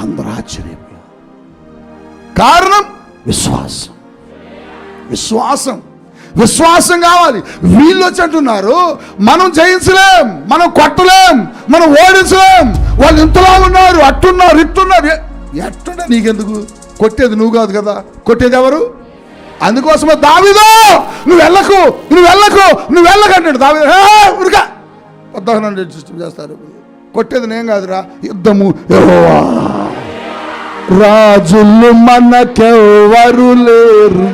అందరూ ఆశ్చర్యపోయారు. కారణం విశ్వాసం. విశ్వాసం విశ్వాసం కావాలి. వీళ్ళు వచ్చి అంటున్నారు, మనం జయించలేం, మనం కొట్టలేం, మనం ఓడించలేం, వాళ్ళు ఇంతలా ఉన్నారు, అట్టున్నారు, ఇట్టున్నారు. ఎట్టుంటే నీకెందుకు? కొట్టేది నువ్వు కాదు కదా, కొట్టేది ఎవరు? అందుకోసమే దావీదు, నువ్వు వెళ్ళకు, నువ్వు వెళ్ళకు, నువ్వు వెళ్ళకంటాడు. దావీదు ఉరికా ఉదాహరణ చేస్తారు. కొట్టేది నేను కాదురా, యుద్ధము యెహోవా. రాజులు మనకెవరు లేరు,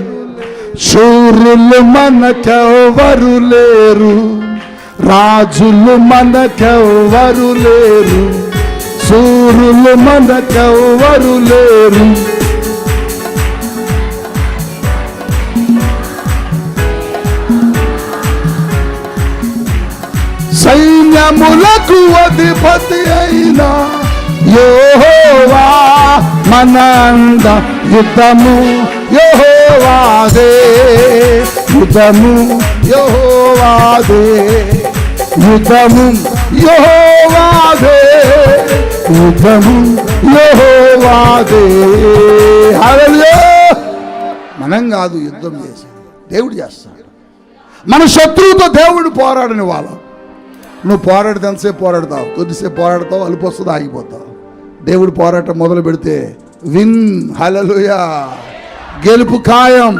శూరులు మనకెవరు లేరు. రాజులు మనకెవరు లేరు, శూరులు మనకెవరు లేరు. సైన్యములకు అధిపతి అయిన యెహోవా మనంద యుద్ధము యెహోవాదే, యుద్ధము యెహోవాదే, యుద్ధము యెహోవాదే, యుద్ధము యెహోవాదే. హల్లెలూయా. మనం కాదు యుద్ధం చేసేది, దేవుడు చేస్తాడు. మన శత్రువుతో దేవుడు పోరాడని వాళ్ళ. నువ్వు పోరాడితే ఎంతసేపు పోరాడతావు? కొద్దిసేపు పోరాడతావు, అలుపు వస్తుంది, ఆగిపోతావు. దేవుడు పోరాటం మొదలు పెడితే విన్. హల్లెలూయా. గెలుపు ఖాయం.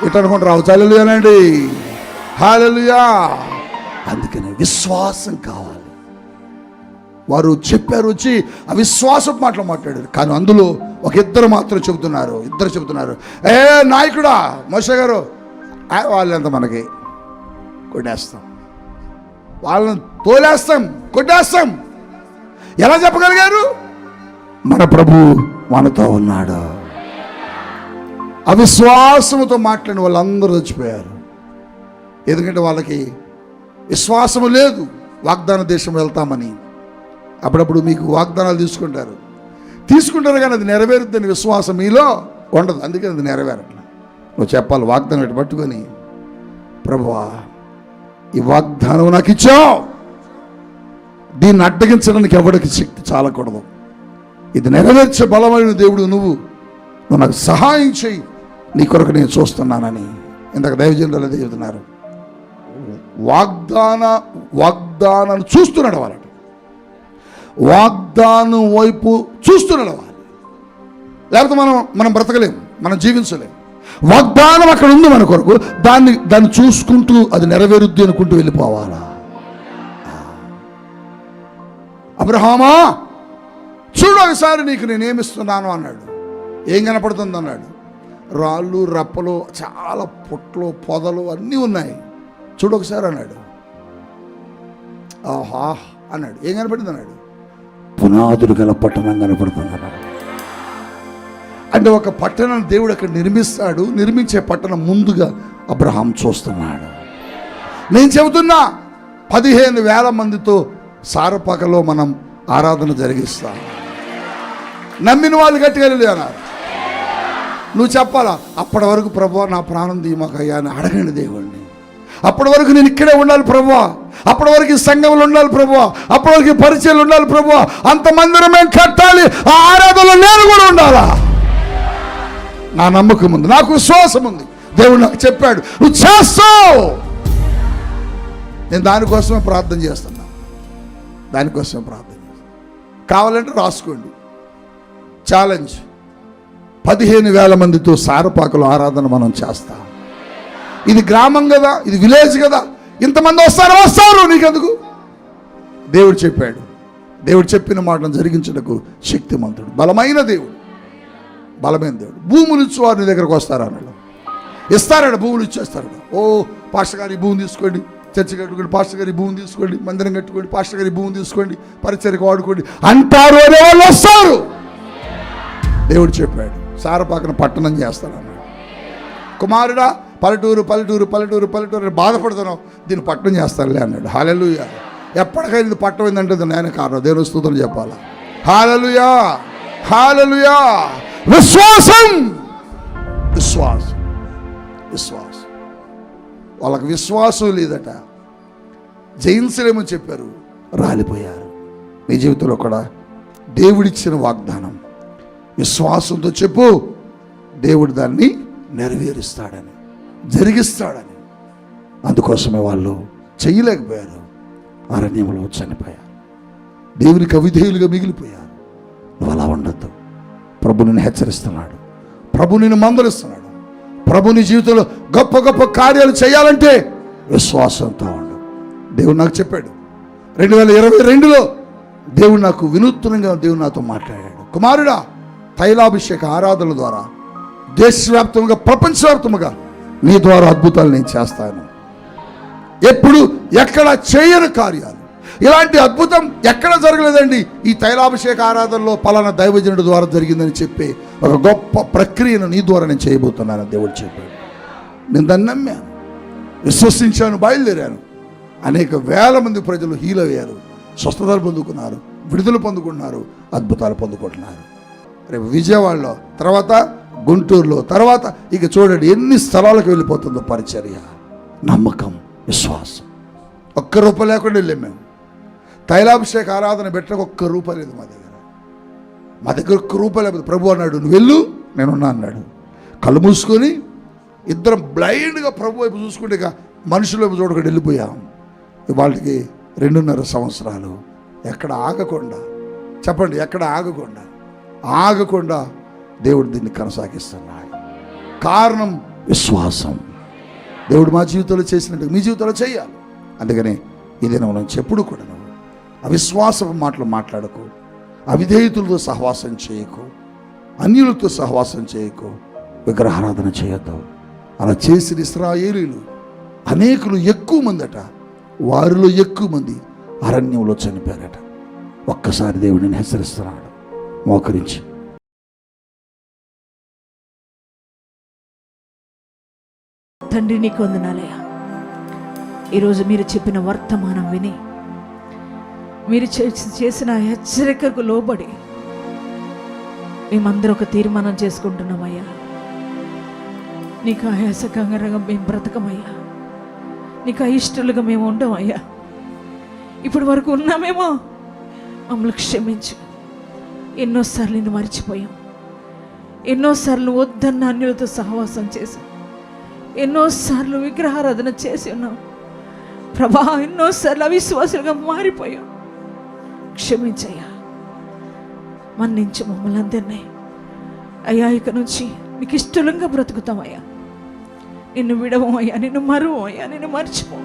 ఇట్లా అనుకుంటూ రావచ్చు. హల్లెలూయానండి, హల్లెలూయా. అందుకని విశ్వాసం కావాలి. వారు చెప్పారు, వచ్చి అవిశ్వాసం మాటలు మాట్లాడారు. కానీ అందులో ఒక ఇద్దరు మాత్రం చెబుతున్నారు. ఇద్దరు చెబుతున్నారు, ఏ నాయకుడా మోషే గారు, వాళ్ళంతా మనకి కొట్టేస్తాం, వాళ్ళని తోలేస్తాం, కొట్టేస్తాం. ఎలా చెప్పగలిగారు? మన ప్రభు మనతో ఉన్నాడు. అవిశ్వాసముతో మాట్లాడిన వాళ్ళందరూ చచ్చిపోయారు. ఎందుకంటే వాళ్ళకి విశ్వాసము లేదు వాగ్దాన దేశం వెళ్తామని. అప్పుడప్పుడు మీకు వాగ్దానాలు తీసుకుంటారు, తీసుకుంటారు కానీ అది నెరవేరుద్దని విశ్వాసం మీలో ఉండదు. అందుకని అది నెరవేరట్ల. నువ్వు చెప్పాలి వాగ్దానం ఇటు పట్టుకొని, ప్రభువా ఈ వాగ్దానం నాకు ఇచ్చావు, దీన్ని అడ్డగించడానికి ఎవరికి శక్తి చాలకూడదు, ఇది నెరవేర్చే బలమైన దేవుడు నువ్వు నాకు సహాయం చేయి, నీ కొరకు నేను చూస్తున్నానని ఇందాక దైవజనులు అదే చెబుతున్నారు. వాగ్దానాన్ని చూస్తున్నాడు వాళ్ళ, వాగ్దానం వైపు చూస్తున్నాడు వాళ్ళు. లేకపోతే మనం బ్రతకలేము, మనం జీవించలేము. వాగ్దానం అక్కడ ఉంది మన కొరకు, దాన్ని చూసుకుంటూ అది నెరవేరుద్ది అనుకుంటూ వెళ్ళిపోవాలా. అబ్రహామా చూడు ఒకసారి నీకు నేనేమిస్తున్నాను అన్నాడు. ఏం కనపడుతుంది అన్నాడు. రాళ్ళు రప్పలు, చాలా పుట్లు పొదలు అన్నీ ఉన్నాయి, చూడు ఒకసారి అన్నాడు. ఆహా అన్నాడు. ఏం కనపడింది అన్నాడు. పునాదులు గల పట్టణం కనపడుతుంది అన్నాడు. అంటే ఒక పట్టణం దేవుడు అక్కడ నిర్మిస్తాడు. నిర్మించే పట్టణం ముందుగా అబ్రహాం చూస్తున్నాడు. నేను చెబుతున్నా 15,000 మందితో సారపాకలో మనం ఆరాధన జరిగిస్తాం. నమ్మిన వాళ్ళు గట్టిగా అన్నారు. నువ్వు చెప్పాలా, అప్పటి వరకు ప్రభువా నా ప్రాణం దీమాకయ్యా అని అడగండి దేవుణ్ణి. అప్పటి వరకు నేను ఇక్కడే ఉండాలి ప్రభువా, అప్పటి వరకు ఈ సంఘంలో ఉండాలి ప్రభువా, అప్పటి వరకు ఈ పరిచయాలు ఉండాలి ప్రభువా, అంత మందిరం మేము కట్టాలి, ఆ ఆరాధనలో నేను కూడా ఉండాలా. నా నమ్మకం ఉంది, నాకు విశ్వాసం ఉంది. దేవుడు నాకు చెప్పాడు నువ్వు చేస్తావు. నేను దానికోసమే ప్రార్థన చేస్తున్నా, దానికోసమే ప్రార్థన చేస్తున్నా. కావాలంటే రాసుకోండి. ఛాలెంజ్, 15,000 మందితో సారపాకలో ఆరాధన మనం చేస్తాం. ఇది గ్రామం కదా, ఇది విలేజ్ కదా, ఇంతమంది వస్తారు నీకెందుకు. దేవుడు చెప్పాడు. దేవుడు చెప్పిన మాటను జరిగించడానికి శక్తిమంతుడు, బలమైన దేవుడు, బలమైన దేవుడు. భూములు ఇచ్చు వారి నీ దగ్గరకు వస్తారు అన్నాడు. ఇస్తారాడు, భూములు ఇచ్చేస్తాడు. ఓ పాస్టర్ గారి భూమి తీసుకోండి, చర్చి కట్టుకోండి, పాస్టర్ గారి భూమి తీసుకోండి, మందిరం కట్టుకోండి, పాస్టర్ గారి భూమి తీసుకోండి, పరిచర్యకు వాడుకోండి అంటారు అనే వాళ్ళు వస్తారు. దేవుడు చెప్పాడు సారపాకన పట్టణం చేస్తానన్నాడు. కుమారుడా పల్లెటూరు పల్లెటూరు పల్లెటూరు పల్లెటూరు బాధపడుతున్నావు, దీన్ని పట్టణం చేస్తానులే అన్నాడు. హల్లెలూయా. ఎప్పటికైనా ఇది పట్టణం ఏంటంటే నేను కారణం, దేవుని స్తుతులు చెప్పాలా. హల్లెలూయా, హల్లెలూయా. విశ్వాసం, విశ్వాసం, విశ్వాసం. వాళ్ళకి విశ్వాసం లేదట, జయించలేమని చెప్పారు, రాలిపోయారు. మీ జీవితంలో కూడా దేవుడిచ్చిన వాగ్దానం విశ్వాసంతో చెప్పు, దేవుడు దాన్ని నెరవేరుస్తాడని, జరిగిస్తాడని. అందుకోసమే వాళ్ళు చేయలేకపోయారు, అరణ్యంలో చనిపోయారు, దేవునికి అవిధేయులుగా మిగిలిపోయారు. నువ్వు అలా ఉండద్దు. ప్రభు నిన్ను హెచ్చరిస్తున్నాడు, ప్రభు నిన్ను మందలిస్తున్నాడు. ప్రభు నీ జీవితంలో గొప్ప గొప్ప కార్యాలు చేయాలంటే విశ్వాసంతో ఉండు. దేవుడు నాకు చెప్పాడు 2022లో దేవుడు నాకు వినూత్నంగా దేవుడు నాతో మాట్లాడాడు. కుమారుడా, తైలాభిషేక ఆరాధనల ద్వారా దేశవ్యాప్తంగా ప్రపంచవ్యాప్తంగా నీ ద్వారా అద్భుతాలు నేను చేస్తాను. ఎప్పుడు ఎక్కడ చేయని కార్యాలు, ఇలాంటి అద్భుతం ఎక్కడ జరగలేదండి, ఈ తైలాభిషేక ఆరాధనలో పలానా దైవజనుడి ద్వారా జరిగిందని చెప్పి ఒక గొప్ప ప్రక్రియను నీ ద్వారా నేను చేయబోతున్నాను దేవుడు చెప్పాడు. నేను దాన్ని నమ్మాను, విశ్వసించాను, బయలుదేరాను. అనేక వేల మంది ప్రజలు హీల్ అయ్యారు, స్వస్థతలు పొందుకున్నారు, విడుదల పొందుకున్నారు, అద్భుతాలు పొందుకుంటున్నారు. రేపు విజయవాడలో, తర్వాత గుంటూరులో, తర్వాత ఇక చూడండి ఎన్ని స్థలాలకు వెళ్ళిపోతుందో పరిచర్య. నమ్మకం, విశ్వాసం. ₹1 లేకుండా వెళ్ళాం మేము. తైలాభిషేక ఆరాధన పెట్టక ₹1 లేదు మా దగ్గర. మా దగ్గర ₹1 లేకపోతే ప్రభు అన్నాడు నువ్వు వెళ్ళు, నేనున్నా అన్నాడు. కళ్ళు మూసుకొని ఇద్దరం బ్లైండ్గా ప్రభు వైపు చూసుకుంటే ఇక మనుషుల వైపు చూడకుండా వెళ్ళిపోయాం. వాళ్ళకి 2.5 సంవత్సరాలు ఎక్కడ ఆగకుండా, చెప్పండి, ఎక్కడ ఆగకుండా దేవుడు దీన్ని కొనసాగిస్తున్నాడు. కారణం విశ్వాసం. దేవుడు మా జీవితంలో చేసినట్టు మీ జీవితంలో చేయాలి. అందుకని ఈ దినం నుంచి ఎప్పుడు కూడా నువ్వు అవిశ్వాసపు మాటలు మాట్లాడకు, అవిధేయతులతో సహవాసం చేయకు, అన్యులతో సహవాసం చేయకు, విగ్రహారాధన చేయొద్దు. అలా చేసిన ఇశ్రాయేలీయులు అనేకులు ఎక్కువ మందట, వారిలో ఎక్కువ మంది అరణ్యంలో చనిపోయారట. ఒక్కసారి దేవుడిని హెచ్చరిస్తున్నాడు, మోకరించి తండ్రి నీకు వందనాలయ్యా. ఈరోజు మీరు చెప్పిన వర్తమానం విని, మీరు చేసిన హెచ్చరికకు లోబడి మేమందరూ ఒక తీర్మానం చేసుకుంటున్నామయ్యా, నీకు ఆయాసకరంగా మేము బ్రతకమయ్యా, నీకు అయిష్టలుగా మేము ఉండమయ్యా. ఇప్పటి వరకు ఉన్నామేమో, మమ్మల్ని క్షమించు. ఎన్నోసార్లు నిన్ను మర్చిపోయాం, ఎన్నోసార్లు వద్దన్న అన్యులతో సహవాసం చేశాం, ఎన్నోసార్లు విగ్రహారాధన చేసి ఉన్నాం ప్రభా, ఎన్నోసార్లు అవిశ్వాసులుగా మారిపోయాం. క్షమించయ్యా, మన్నించు మమ్మల్ని అందరినీ అయ్యా. ఇక నుంచి నీకు ఇష్టంగా బ్రతుకుతామయ్యా, నిన్ను విడవమయ్యా, నిన్ను మరువమయ్యా, నిన్ను మర్చిపో.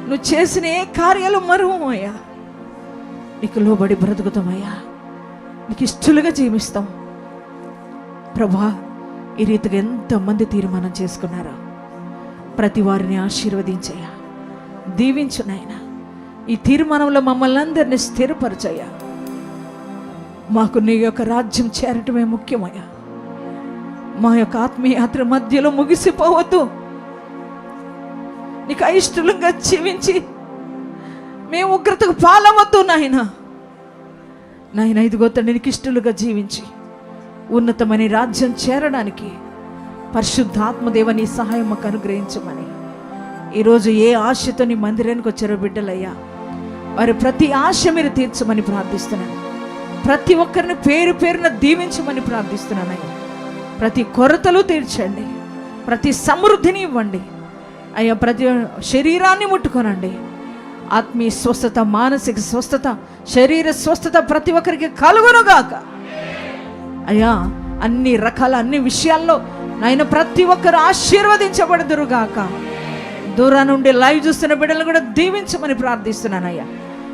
నువ్వు చేసిన ఏ కార్యాలు మరువమయ్యా, నీకు లోబడి బ్రతుకుతామయ్యా, నీకు ఇష్టలుగా జీవిస్తాం ప్రభా. ఈ రీతిగా ఎంతమంది తీర్మానం చేసుకున్నారో ప్రతి వారిని ఆశీర్వదించయ్యా, దీవించు నాయనా. ఈ తీర్మానంలో మమ్మల్ని అందరినీ స్థిరపరచయ్యా. మాకు నీ యొక్క రాజ్యం చేరటమే ముఖ్యమయ్యా. మా యొక్క ఆత్మీయాత్ర మధ్యలో ముగిసిపోవద్దు. నీకు అయిష్టంగా జీవించి మేము ఉగ్రతకు పాలవద్దు నాయన. నాయన ఇదిగో తండ్రి, నీకు ఇష్టలుగా జీవించి ఉన్నతమైన రాజ్యం చేరడానికి పరిశుద్ధాత్మదేవ నీ సహాయం మాకు అనుగ్రహించమని, ఈరోజు ఏ ఆశతో నీ మందిరానికి వచ్చారో బిడ్డలయ్యా, వారి ప్రతి ఆశ మీరు తీర్చమని ప్రార్థిస్తున్నాను. ప్రతి ఒక్కరిని పేరు పేరున దీవించమని ప్రార్థిస్తున్నానయ్యా. ప్రతి కొరతలు తీర్చండి, ప్రతి సమృద్ధిని ఇవ్వండి అయ్యా. ప్రతి శరీరాన్ని ముట్టుకోనండి. ఆత్మీయ స్వస్థత, మానసిక స్వస్థత, శరీర స్వస్థత ప్రతి ఒక్కరికి కలుగునుగాక అయ్యా. అన్ని రకాల అన్ని విషయాల్లో నాయన ప్రతి ఒక్కరు ఆశీర్వదించబడుదురుగాక. దూరం నుండి లైవ్ చూస్తున్న బిడ్డలు కూడా దీవించమని ప్రార్థిస్తున్నానయ్యా.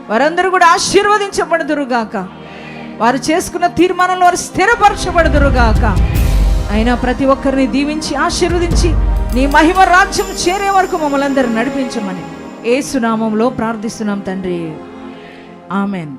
వారందరూ కూడా ఆశీర్వదించబడుదురుగాక. వారు చేసుకున్న తీర్మానంలో వారు స్థిరపరచబడుదురుగాక. అయినా ప్రతి ఒక్కరిని దీవించి ఆశీర్వదించి నీ మహిమ రాజ్యం చేరే వరకు మమ్మల్ని అందరూ నడిపించమని యేసు నామములో ప్రార్థిస్తున్నాం తండ్రి. ఆమెన్.